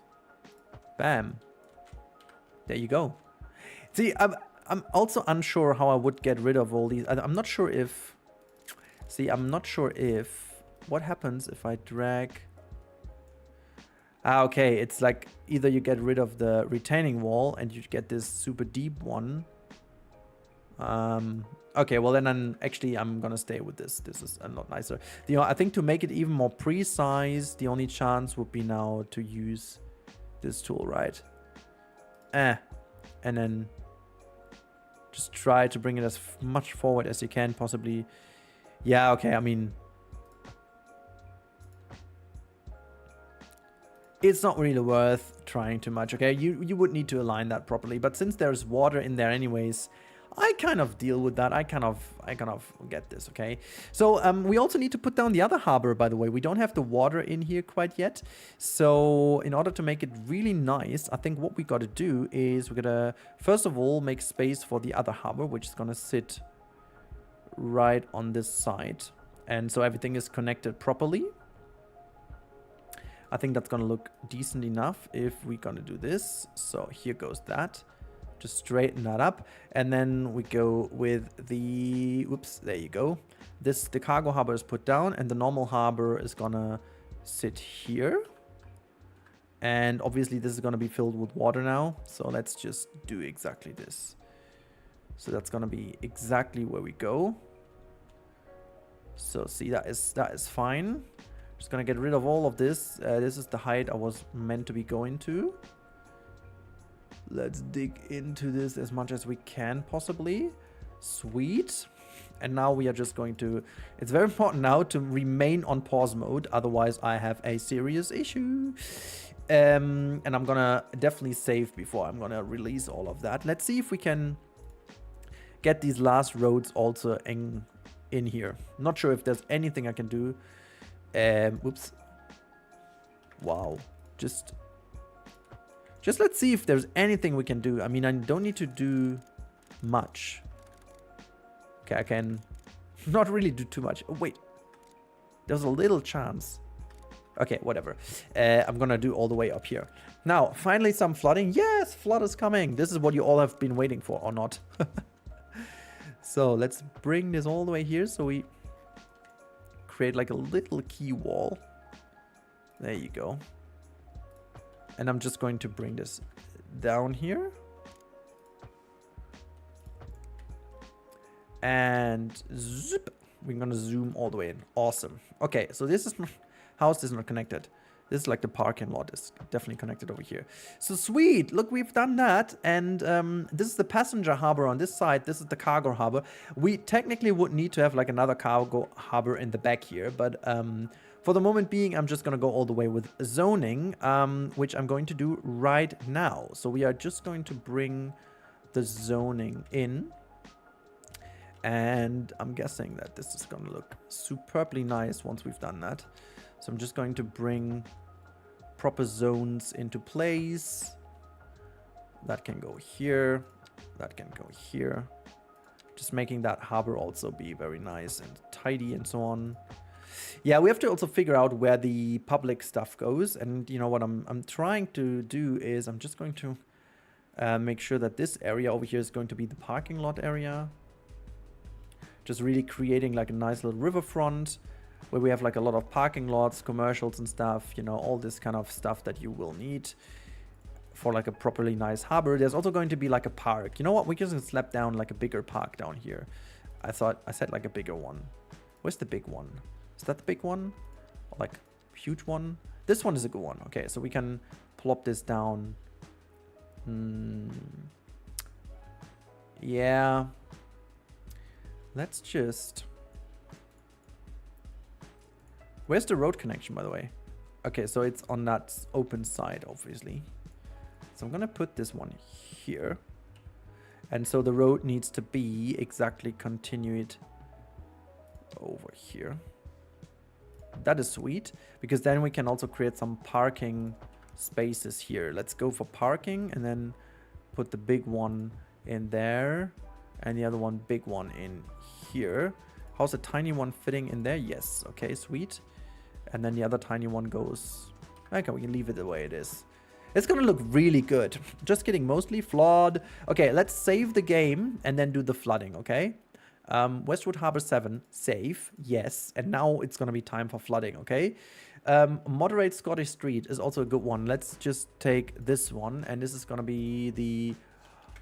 Bam. There you go. See, I'm also unsure how I would get rid of all these. I'm not sure if... See, I'm not sure if... What happens if I drag... okay, it's like either you get rid of the retaining wall and you get this super deep one. Okay, well then I'm gonna stay with this. This is a lot nicer. I think to make it even more precise, the only chance would be now to use this tool, right? And then just try to bring it as much forward as you can, possibly. Yeah, okay, I mean... It's not really worth trying too much, okay? You would need to align that properly. But since there's water in there anyways, I kind of deal with that. I kind of get this, okay? So we also need to put down the other harbor, by the way. We don't have the water in here quite yet. So in order to make it really nice, I think what we got to do is we're going to, first of all, make space for the other harbor, which is going to sit right on this side. And so everything is connected properly. I think that's going to look decent enough if we're going to do this. So here goes that. Just straighten that up, and then we go with the, whoops, there you go. The cargo harbor is put down, and the normal harbor is gonna sit here. And obviously this is gonna be filled with water now, so let's just do exactly this. So that's gonna be exactly where we go. So see, that is fine. Just gonna get rid of all of this. This is the height I was meant to be going to. Let's dig into this as much as we can possibly. Sweet. And now we are just going to... It's very important now to remain on pause mode. Otherwise, I have a serious issue. And I'm gonna definitely save before I'm gonna release all of that. Let's see if we can get these last roads also in here. Not sure if there's anything I can do. Whoops. Wow. Just let's see if there's anything we can do. I mean, I don't need to do much. Okay, I can not really do too much. Oh, wait. There's a little chance. Okay, whatever. I'm gonna do all the way up here. Now, finally some flooding. Yes, flood is coming. This is what you all have been waiting for, or not. So let's bring this all the way here. So we create like a little key wall. There you go. And I'm just going to bring this down here. And zip. We're going to zoom all the way in. Awesome. Okay, so this is... How is this not connected? This is like the parking lot is definitely connected over here. So sweet. Look, we've done that. And this is the passenger harbor on this side. This is the cargo harbor. We technically would need to have like another cargo harbor in the back here. But... for the moment being, I'm just going to go all the way with zoning, which I'm going to do right now. So we are just going to bring the zoning in. And I'm guessing that this is going to look superbly nice once we've done that. So I'm just going to bring proper zones into place. That can go here. That can go here. Just making that harbor also be very nice and tidy and so on. Yeah, we have to also figure out where the public stuff goes. And you know what I'm trying to do is I'm just going to make sure that this area over here is going to be the parking lot area. Just really creating like a nice little riverfront where we have like a lot of parking lots, commercials and stuff, you know, all this kind of stuff that you will need for like a properly nice harbor. There's also going to be like a park. You know what? We can just slap down like a bigger park down here. I said like a bigger one. Where's the big one? Is that the big one? Like huge one? This one is a good one. Okay, so we can plop this down. Yeah. Let's just... Where's the road connection, by the way? Okay, so it's on that open side, obviously. So I'm gonna put this one here. And so the road needs to be exactly continued over here. That is sweet, because then we can also create some parking spaces here. Let's go for parking and then put the big one in there and the other one, big one in here. How's a tiny one fitting in there? Yes. Okay, sweet. And then the other tiny one goes... Okay, we can leave it the way it is. It's gonna look really good. Just kidding, mostly flawed. Okay, let's save the game and then do the flooding, okay? Westwood Harbor 7, save, yes. And now it's going to be time for flooding, okay? Moderate Scottish Street is also a good one. Let's just take this one. And this is going to be the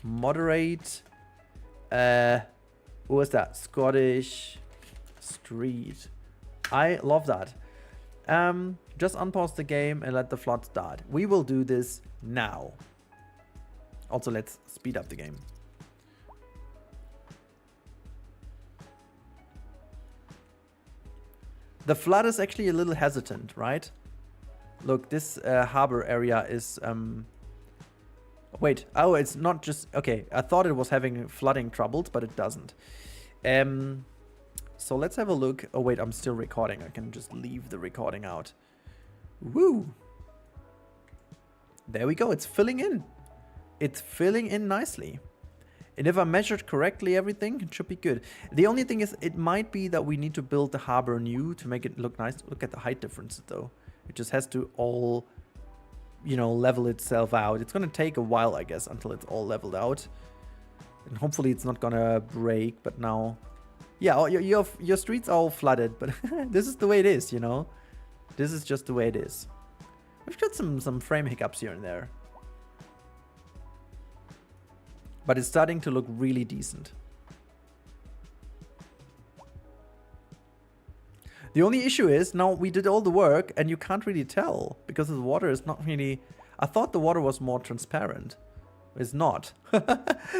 moderate... what was that? Scottish Street. I love that. Just unpause the game and let the flood start. We will do this now. Also, let's speed up the game. The flood is actually a little hesitant, right? Look, this harbor area is... Wait, oh, it's not just... Okay, I thought it was having flooding troubles, but it doesn't. So let's have a look. Oh, wait, I'm still recording. I can just leave the recording out. Woo! There we go. It's filling in. It's filling in nicely. And if I measured correctly everything, it should be good. The only thing is, it might be that we need to build the harbor new to make it look nice. Look at the height differences, though. It just has to all, you know, level itself out. It's going to take a while, I guess, until it's all leveled out. And hopefully it's not going to break, but now... Yeah, your streets are all flooded, but this is the way it is, you know? This is just the way it is. We've got some frame hiccups here and there. But it's starting to look really decent. The only issue is, now we did all the work and you can't really tell because the water is not really... I thought the water was more transparent. It's not.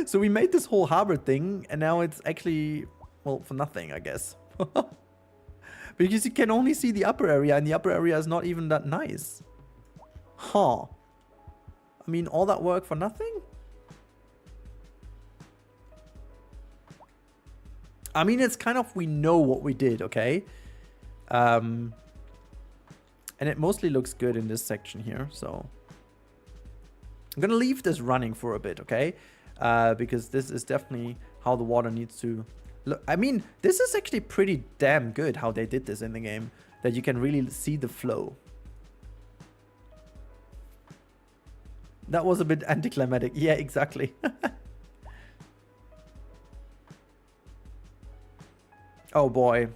So we made this whole harbor thing and now it's actually, well, for nothing, I guess. Because you can only see the upper area and the upper area is not even that nice. Huh. I mean, all that work for nothing? I mean, it's kind of, we know what we did, okay? And it mostly looks good in this section here, so... I'm gonna leave this running for a bit, okay? Because this is definitely how the water needs to look. I mean, this is actually pretty damn good how they did this in the game. That you can really see the flow. That was a bit anticlimactic. Yeah, exactly. Oh boy.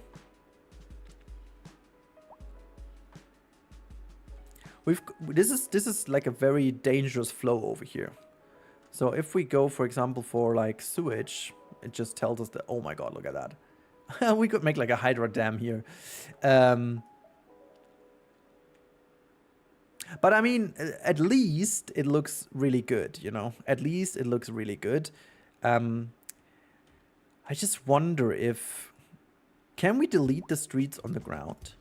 This is like a very dangerous flow over here. So if we go, for example, for like sewage, it just tells us that, oh my god, look at that. We could make like a hydro dam here. But I mean, at least it looks really good, you know? At least it looks really good. I just wonder if... Can we delete the streets on the ground?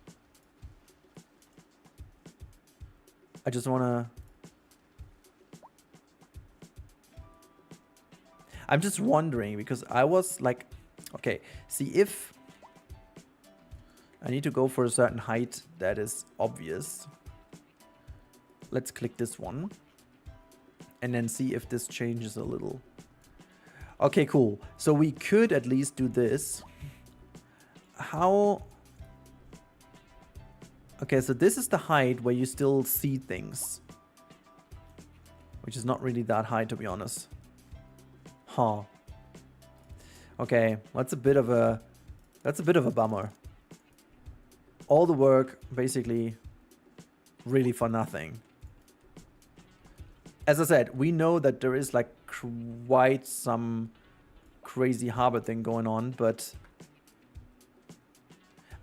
I just want to... I'm just wondering, because I was like... Okay, see if... I need to go for a certain height that is obvious. Let's click this one. And then see if this changes a little. Okay, cool. So we could at least do this. How... Okay, so this is the height where you still see things. Which is not really that high, to be honest. Huh. Okay, that's a bit of a... That's a bit of a bummer. All the work, basically, really for nothing. As I said, we know that there is like quite some crazy harbor thing going on, but...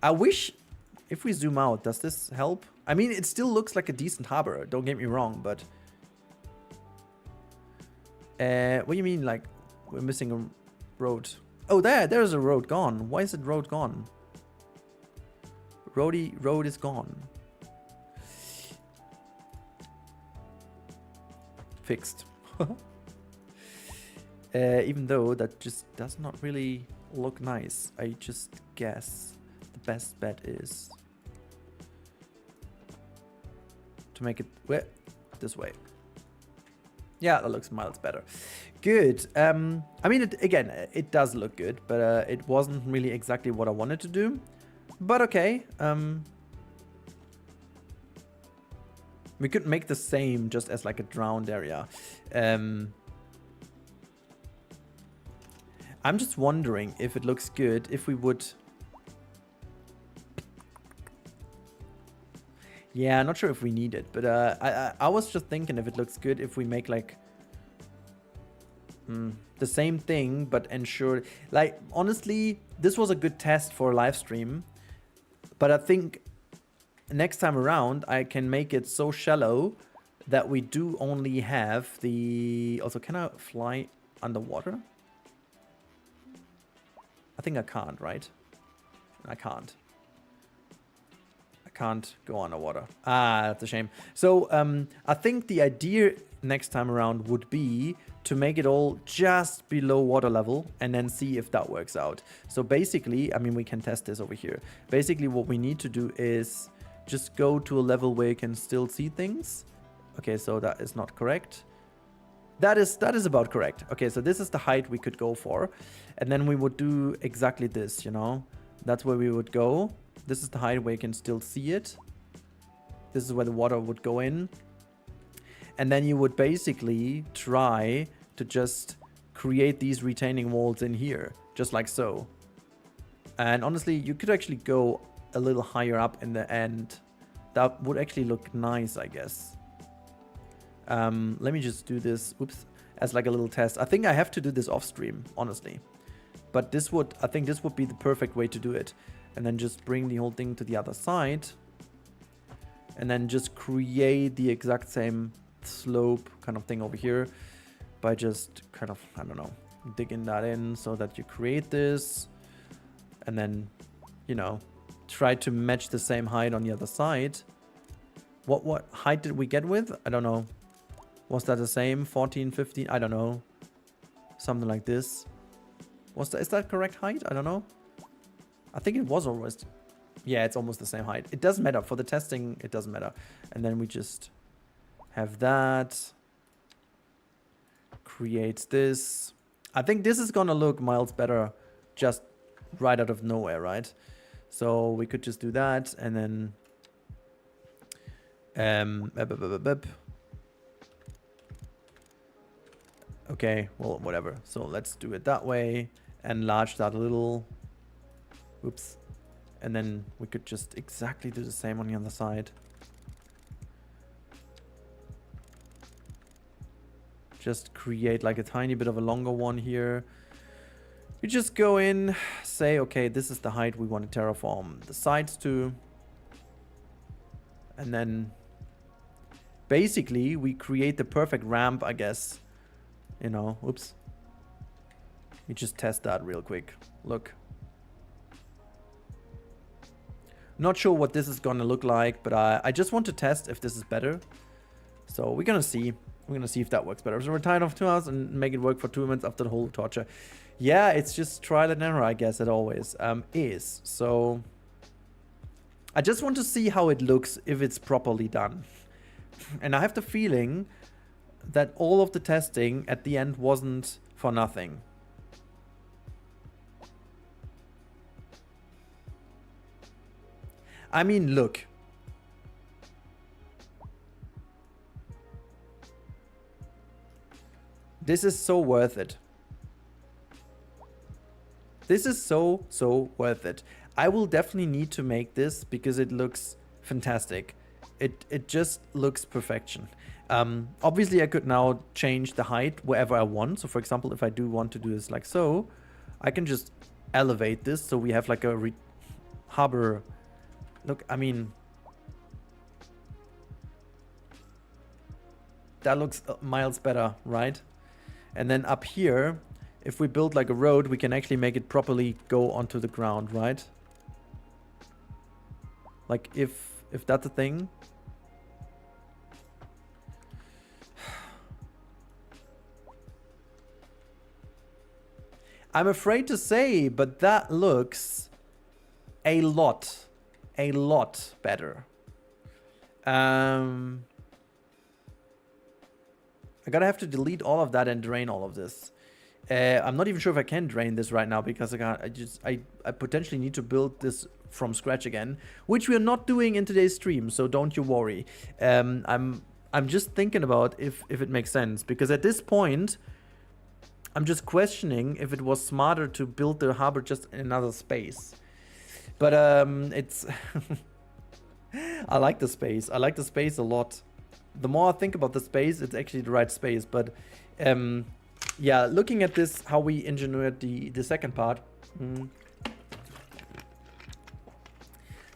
I wish, if we zoom out, does this help? I mean, it still looks like a decent harbor, don't get me wrong, but... what do you mean, like, we're missing a road? Oh, there's a road gone. Why is the road gone? Road is gone. Fixed. Even though that just does not really look nice, I just guess the best bet is to make it this way. Yeah, that looks miles better. Good. I mean, it does look good, but it wasn't really exactly what I wanted to do. But okay. We could make the same just as like a drowned area. I'm just wondering if it looks good if we would... Yeah, not sure if we need it, but I was just thinking if it looks good if we make like the same thing, but ensure... Like, honestly, this was a good test for a live stream, but I think next time around I can make it so shallow that we do only have the... Also, can I fly underwater? I think I can't, right? I can't. I can't go underwater. Ah, that's a shame. So I think the idea next time around would be to make it all just below water level and then see if that works out. So basically, I mean, we can test this over here. Basically, what we need to do is just go to a level where you can still see things. Okay, so that is not correct. That is about correct. Okay, so this is the height we could go for. And then we would do exactly this, you know. That's where we would go. This is the height where you can still see it. This is where the water would go in. And then you would basically try to just create these retaining walls in here, just like so. And honestly, you could actually go a little higher up in the end. That would actually look nice, I guess. Let me just do this, oops, as like a little test. I think I have to do this off stream, honestly. But this would, I think this would be the perfect way to do it. And then just bring the whole thing to the other side. And then just create the exact same slope kind of thing over here by just kind of, I don't know, digging that in so that you create this. And then, you know, try to match the same height on the other side. What height did we get with? I don't know. Was that the same? 14, 15? I don't know. Something like this. Is that correct height? I don't know. I think it was almost. Yeah, it's almost the same height. It doesn't matter. For the testing, it doesn't matter. And then we just have that. Create this. I think this is gonna look miles better just right out of nowhere, right? So we could just do that and then okay, well, whatever. So let's do it that way. Enlarge that a little. Oops. And then we could just exactly do the same on the other side. Just create like a tiny bit of a longer one here. You just go in, say, okay, this is the height we want to terraform the sides to. And then basically we create the perfect ramp, I guess. You know, oops. Let me just test that real quick. Look. Not sure what this is gonna look like, but I just want to test if this is better. So we're gonna see. We're gonna see if that works better. So we're tired of 2 hours and make it work for 2 minutes after the whole torture. Yeah, it's just trial and error, I guess it always is. So I just want to see how it looks if it's properly done. And I have the feeling that all of the testing at the end wasn't for nothing. I mean, look. This is so worth it. This is so worth it. I will definitely need to make this because it looks fantastic. It just looks perfection. Obviously, I could now change the height wherever I want. So, for example, if I do want to do this like so, I can just elevate this so we have like a harbor. Look, I mean, that looks miles better, right? And then up here, if we build like a road, we can actually make it properly go onto the ground, right? Like if that's a thing. I'm afraid to say, but that looks a lot better. I gotta have to delete all of that and drain all of this. I'm not even sure if I can drain this right now because I potentially need to build this from scratch again, which we are not doing in today's stream, so don't you worry. I'm just thinking about if it makes sense, because at this point I'm just questioning if it was smarter to build the harbor just in another space. But it's I like the space. I like the space a lot. The more I think about the space, it's actually the right space. But yeah, looking at this, how we engineered the second part,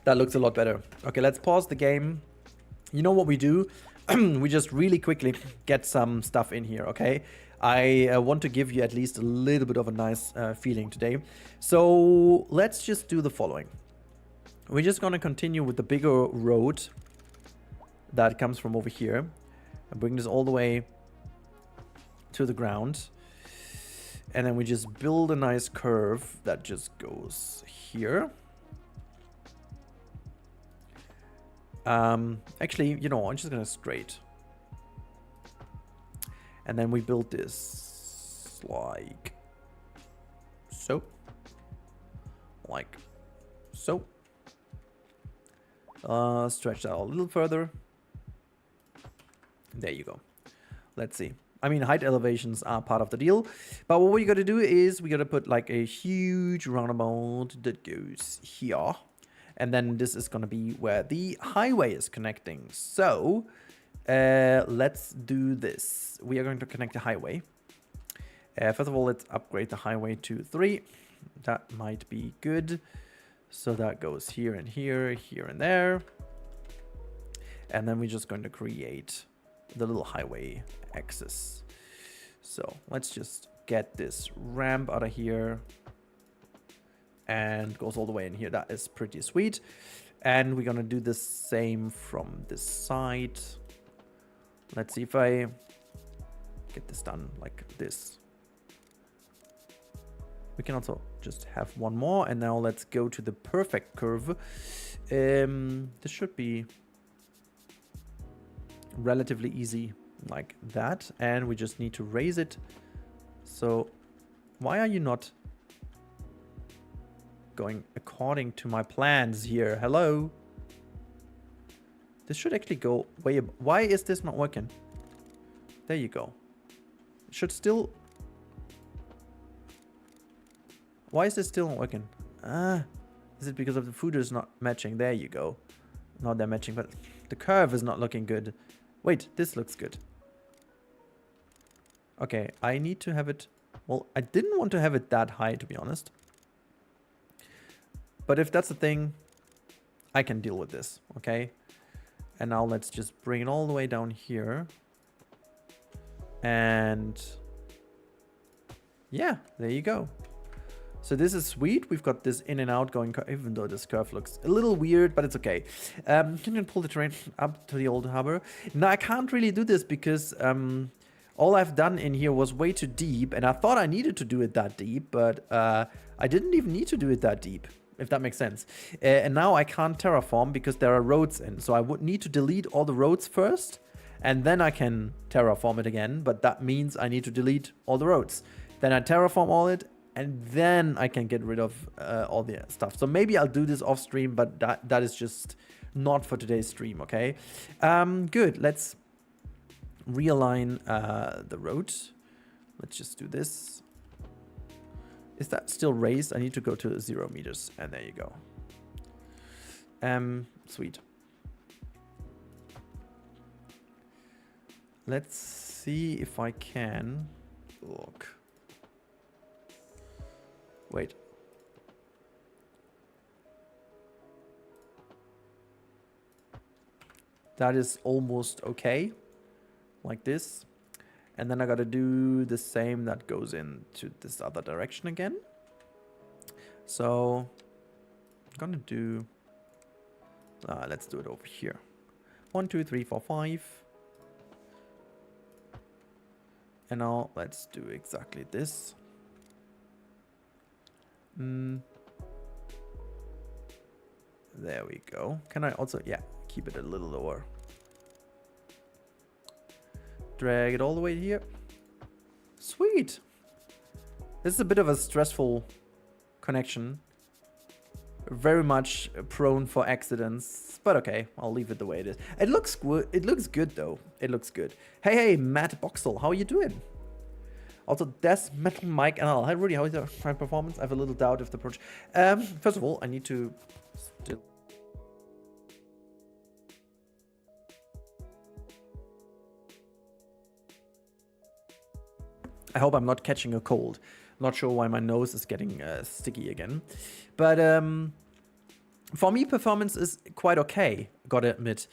that looks a lot better. Okay, let's pause the game. You know what we do? We just really quickly get some stuff in here, okay? I want to give you at least a little bit of a nice feeling today. So let's just do the following. we're just gonna continue with the bigger road that comes from over here and bring this all the way to the ground. And then we just build a nice curve that just goes here. Actually, you know, I'm just gonna straight. And then we build this like so. Like so. Stretch that out a little further. There you go. Let's see. I mean, height elevations are part of the deal. But what we got to do is we got to put like a huge roundabout that goes here. And then this is going to be where the highway is connecting. So let's do this. We are going to connect the highway. First of all, let's upgrade the highway to 3. That might be good. So that goes here and here, here and there. And then we're just going to create the little highway axis. So let's just get this ramp out of here. And goes all the way in here. That is pretty sweet. And we're gonna do the same from this side. Let's see if I get this done like this. We can also just have one more. And now let's go to the perfect curve. This should be relatively easy like that. And we just need to raise it. So why are you not going according to my plans here? Hello? This should actually go way above. Why is this not working? There you go. It should still... Why is this still not working? Is it because of the footers not matching? There you go. Not they're matching, but the curve is not looking good. Wait, this looks good. Okay, I need to have it... Well, I didn't want to have it that high, to be honest. But if that's the thing, I can deal with this, okay? And now let's just bring it all the way down here. And yeah, there you go. So this is sweet. We've got this in and out going, even though this curve looks a little weird, but it's okay. Can you pull the terrain up to the old harbor? Now I can't really do this because all I've done in here was way too deep. And I thought I needed to do it that deep, but I didn't even need to do it that deep, if that makes sense. And now I can't terraform because there are roads in. So I would need to delete all the roads first, and then I can terraform it again. But that means I need to delete all the roads. Then I terraform all it, and then I can get rid of all the stuff. So maybe I'll do this off stream, but that is just not for today's stream, okay? Good, let's realign the road. Let's just do this. Is that still raised? I need to go to 0 meters. And there you go. Sweet. Let's see if I can look. Wait. That is almost okay. Like this. And then I gotta do the same that goes into this other direction again. So I'm gonna do, let's do it over here. 1, 2, 3, 4, 5. And now let's do exactly this. There we go. Can I also, yeah, keep it a little lower. Drag it all the way here. Sweet. This is a bit of a stressful connection. Very much prone for accidents, but okay, I'll leave it the way it is. It looks good. It looks good though. It looks good. Hey, Matt Boxel, how are you doing? Also, Des Metal Mike and all. Hi, Rudi, how is your performance? I have a little doubt if the approach. First of all, I need to still. I hope I'm not catching a cold. Not sure why my nose is getting sticky again. But for me, performance is quite okay, gotta admit.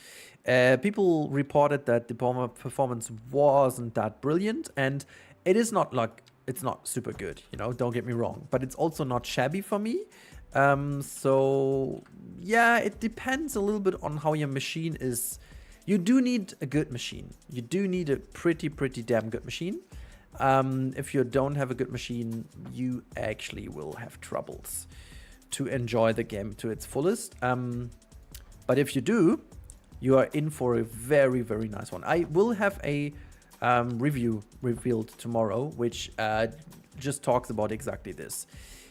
People reported that the performance wasn't that brilliant, and it is not like, it's not super good, you know, don't get me wrong. But it's also not shabby for me. So yeah, it depends a little bit on how your machine is. You do need a good machine. You do need a pretty damn good machine. If you don't have a good machine, you actually will have troubles to enjoy the game to its fullest. But if you do, you are in for a very nice one. I will have a review revealed tomorrow, which just talks about exactly this.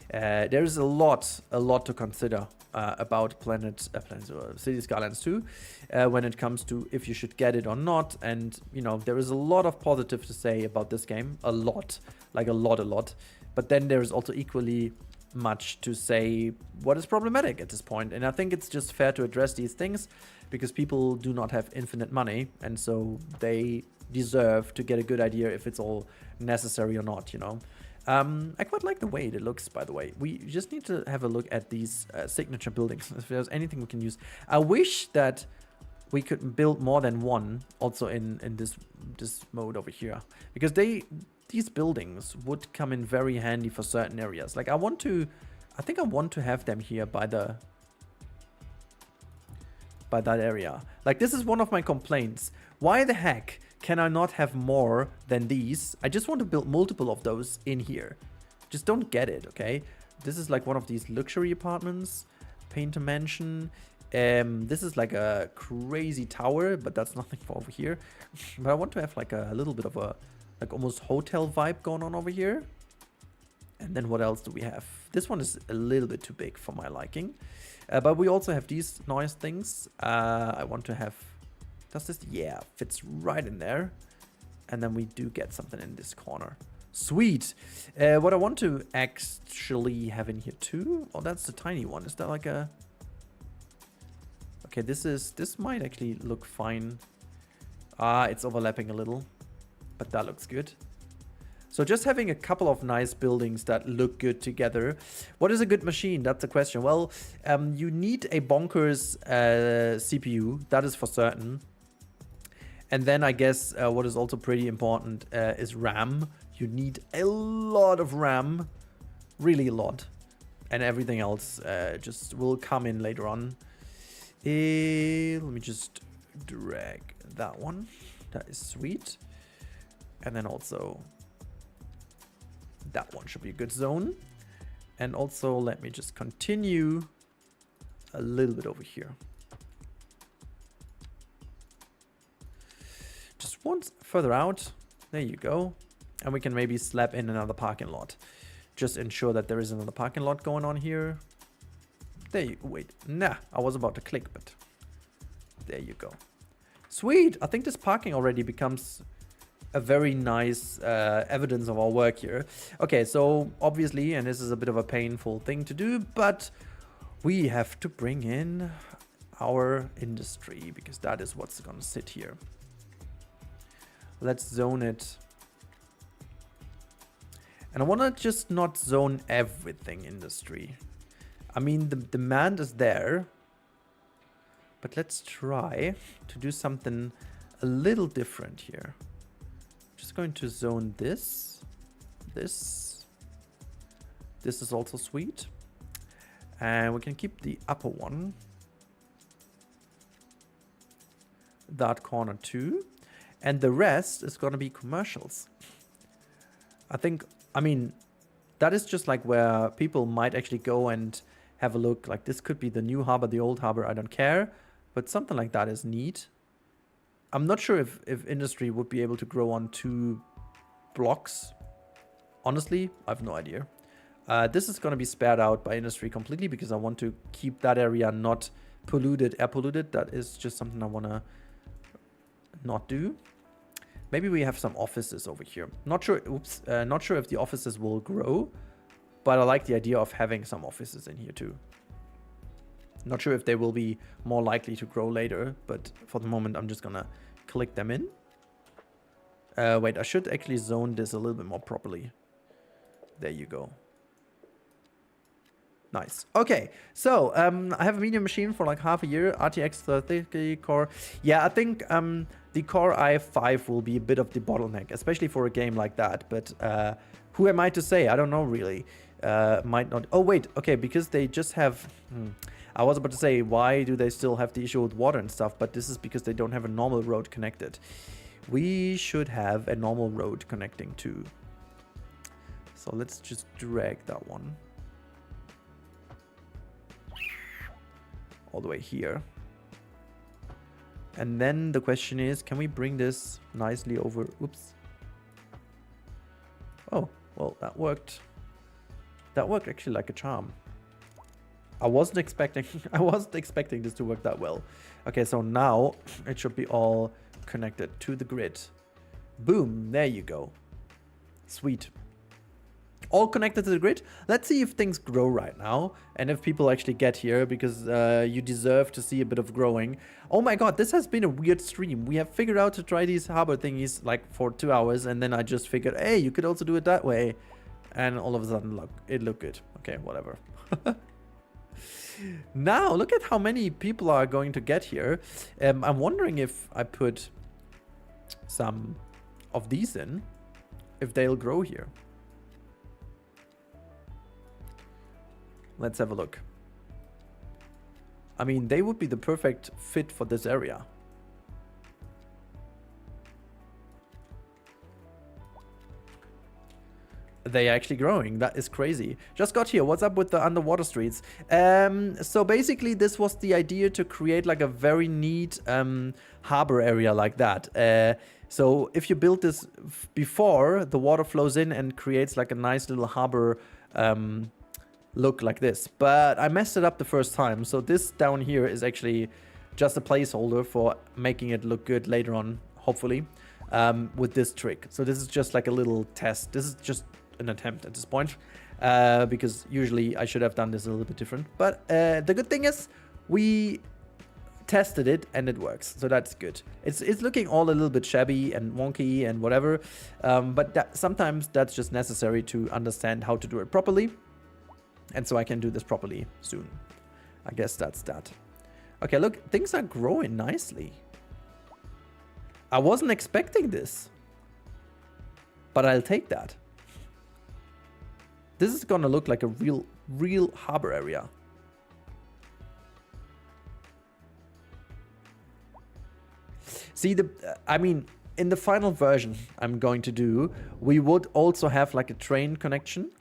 There's a lot to consider about City Skylines 2 when it comes to if you should get it or not. And, you know, there is a lot of positive to say about this game. A lot. Like a lot. But then there is also equally much to say what is problematic at this point. And I think it's just fair to address these things because people do not have infinite money. And so they deserve to get a good idea if it's all necessary or not, you know. I quite like the way it looks, by the way. We just need to have a look at these signature buildings. If there's anything we can use. I wish that we could build more than one also in this mode over here. Because these buildings would come in very handy for certain areas. Like I think I want to have them here by that area. Like this is one of my complaints. Why the heck can I not have more than these? I just want to build multiple of those in here. Just don't get it, okay? This is like one of these luxury apartments. Painter mansion. This is like a crazy tower, but that's nothing for over here. But I want to have like a little bit of a like almost hotel vibe going on over here. And then what else do we have? This one is a little bit too big for my liking. But we also have these nice things. I want to have... Does this? Yeah, fits right in there. And then we do get something in this corner. Sweet. What I want to actually have in here too... Oh, that's the tiny one. Is that like a... Okay, this might actually look fine. It's overlapping a little. But that looks good. So just having a couple of nice buildings that look good together. What is a good machine? That's the question. Well, you need a bonkers CPU. That is for certain. And then I guess what is also pretty important is RAM. You need a lot of RAM. Really a lot. And everything else just will come in later on. Let me just drag that one. That is sweet. And then also that one should be a good zone. And also let me just continue a little bit over here. Just once further out. There you go. And we can maybe slap in another parking lot. Just ensure that there is another parking lot going on here. There you wait. Nah, I was about to click, but there you go. Sweet. I think this parking already becomes a very nice evidence of our work here. Okay, so obviously, and this is a bit of a painful thing to do, but we have to bring in our industry because that is what's gonna sit here. Let's zone it. And I wanna just not zone everything industry. I mean, the demand is there, but let's try to do something a little different here. Just going to zone this. This is also sweet. And we can keep the upper one. That corner too. And the rest is going to be commercials. I mean, that is just like where people might actually go and have a look. Like this could be the new harbor, the old harbor, I don't care. But something like that is neat. I'm not sure if industry would be able to grow on 2 blocks. Honestly, I have no idea. This is going to be spared out by industry completely because I want to keep that area not polluted, air polluted. That is just something I want to not do. Maybe we have some offices over here. Not sure. Oops. Not sure if the offices will grow, but I like the idea of having some offices in here too. Not sure if they will be more likely to grow later, but for the moment, I'm just gonna click them in. Wait, I should actually zone this a little bit more properly. There you go. Nice. Okay, so I have a medium machine for like half a year. RTX 30 core. Yeah, I think the Core i5 will be a bit of the bottleneck, especially for a game like that. But who am I to say? I don't know really. might not. Oh wait, okay, because they just have. I was about to say, why do they still have the issue with water and stuff? But this is because they don't have a normal road connected. We should have a normal road connecting too. So let's just drag that one all the way here. And then the question is, can we bring this nicely over? Oops. Oh, well, that worked. That worked actually like a charm. I wasn't expecting this to work that well. Okay, so now it should be all connected to the grid. Boom, there you go. Sweet. All connected to the grid. Let's see if things grow right now and if people actually get here, because you deserve to see a bit of growing. Oh my god, this has been a weird stream. We have figured out to try these harbor thingies like for 2 hours, and then I just figured, hey, you could also do it that way. And all of a sudden, look, it looked good. Okay, whatever. Now, look at how many people are going to get here. I'm wondering if I put some of these in, if they'll grow here. Let's have a look. I mean, they would be the perfect fit for this area. They are actually growing. That is crazy. Just got here. What's up with the underwater streets? So basically, this was the idea to create like a very neat harbor area like that. So if you build this before, the water flows in and creates like a nice little harbor look like this. But I messed it up the first time. So this down here is actually just a placeholder for making it look good later on, hopefully, with this trick. So this is just like a little test. This is just an attempt at this point, because usually I should have done this a little bit different. But the good thing is we tested it and it works, so that's good. It's looking all a little bit shabby and wonky and whatever, but sometimes that's just necessary to understand how to do it properly, and so I can do this properly soon. I guess that's that. Okay, look, things are growing nicely. I wasn't expecting this, but I'll take that. This is gonna look like a real harbor area. See, I mean, in the final version I'm going to do, we would also have like a train connection,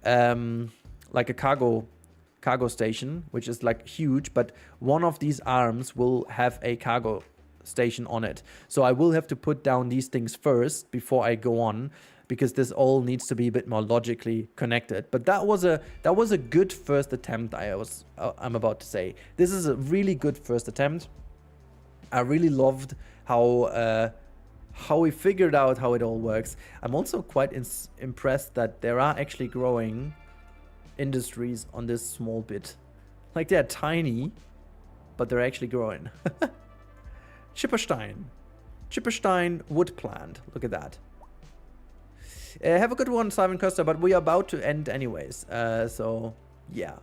like a cargo station, which is like huge, but one of these arms will have a cargo station on it. So I will have to put down these things first before I go on, because this all needs to be a bit more logically connected. But that was a good first attempt. I'm about to say this is a really good first attempt. I really loved how we figured out how it all works. I'm also quite impressed that there are actually growing industries on this small bit. Like, they're tiny, but they're actually growing. Chipperstein wood plant. Look at that. Have a good one, Simon Costa, but we are about to end anyways. So, yeah.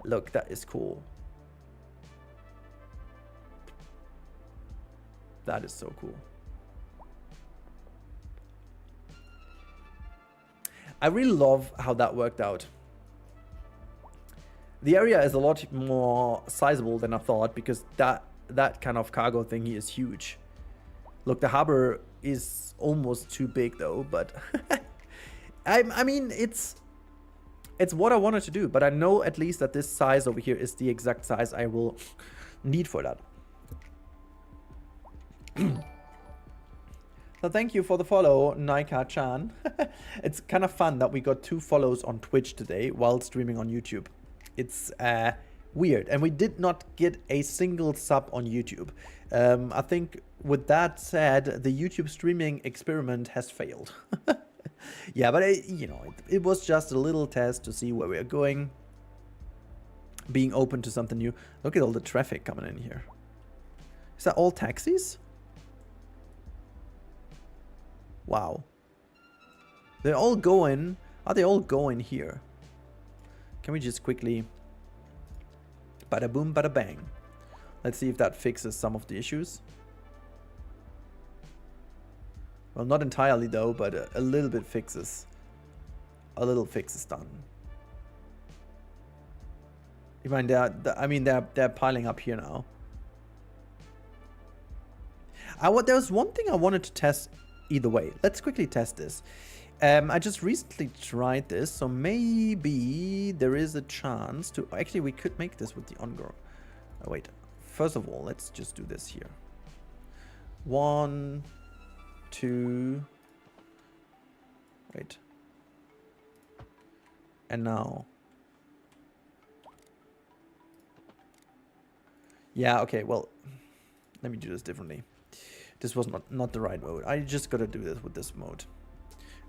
Look, that is cool. That is so cool. I really love how that worked out. The area is a lot more sizable than I thought, because that kind of cargo thingy is huge. Look, the harbor is almost too big though, but I mean, it's what I wanted to do, but I know at least that this size over here is the exact size I will need for that. So thank you for the follow, Naika-chan. It's kind of fun that we got 2 follows on Twitch today while streaming on YouTube. It's weird, and we did not get a single sub on YouTube. I think with that said, the YouTube streaming experiment has failed. Yeah, but it was just a little test to see where we are going. Being open to something new. Look at all the traffic coming in here. Is that all taxis? Wow. They're all going. Are they all going here? Can we just quickly... Bada boom, bada bang. Let's see if that fixes some of the issues. Well, not entirely though, but a little bit fixes a little fix is done. You mind they're piling up here now. There was one thing I wanted to test either way. Let's quickly test this. I just recently tried this, so maybe there is a chance to... Actually, we could make this with the on-grow. Oh, wait. First of all, let's just do this here. 1, 2... Wait. And now... Yeah, okay, well... Let me do this differently. This was not the right mode. I just gotta do this with this mode.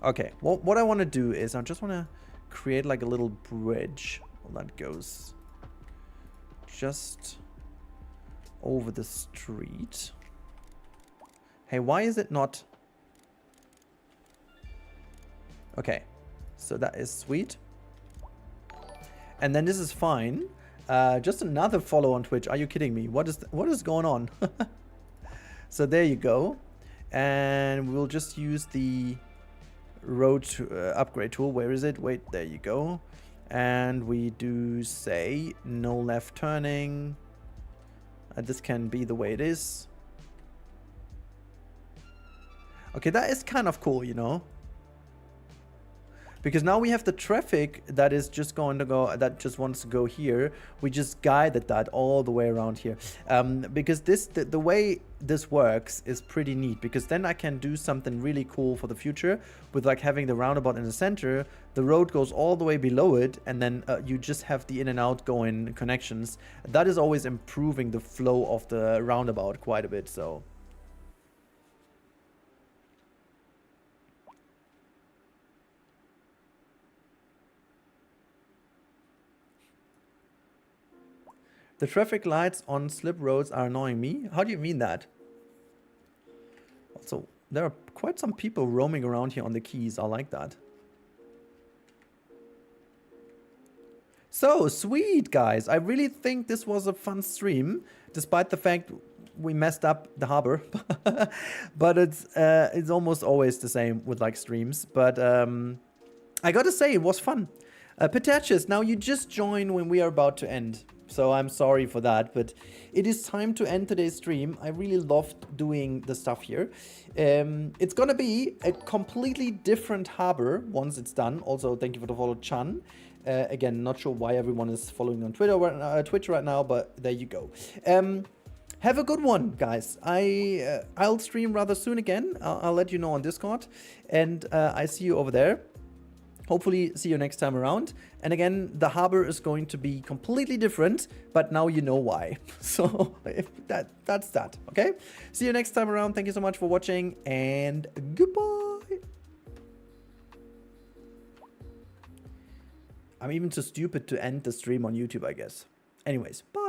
Okay, well, what I want to do is I just want to create like a little bridge that goes just over the street. Hey, why is it not? Okay, so that is sweet. And then this is fine. Just another follow on Twitch. Are you kidding me? What is going on? So there you go. And we'll just use the road upgrade tool. Where is it? Wait, there you go. And we do say no left turning. This can be the way it is. Okay, that is kind of cool, you know. Because now we have the traffic that is just going to go, that just wants to go here. We just guided that all the way around here. Because the way this works is pretty neat. Because then I can do something really cool for the future. With like having the roundabout in the center. The road goes all the way below it. And then you just have the in and out going connections. That is always improving the flow of the roundabout quite a bit. So... The traffic lights on slip roads are annoying me. How do you mean that? Also, there are quite some people roaming around here on the keys. I like that. So, sweet, guys. I really think this was a fun stream, despite the fact we messed up the harbor. But it's almost always the same with, like, streams. But I gotta say, it was fun. Petachus, now you just joined when we are about to end. So I'm sorry for that, but it is time to end today's stream. I really loved doing the stuff here. It's gonna be a completely different harbor once it's done. Also, thank you for the follow, Chan. Again, not sure why everyone is following on Twitch right now, but there you go. Have a good one, guys. I'll stream rather soon again. I'll let you know on Discord, and I see you over there. Hopefully see you next time around. And again, the harbor is going to be completely different, but now you know why. So that's that, okay? See you next time around. Thank you so much for watching, and goodbye. I'm even too stupid to end the stream on YouTube, I guess. Anyways, bye.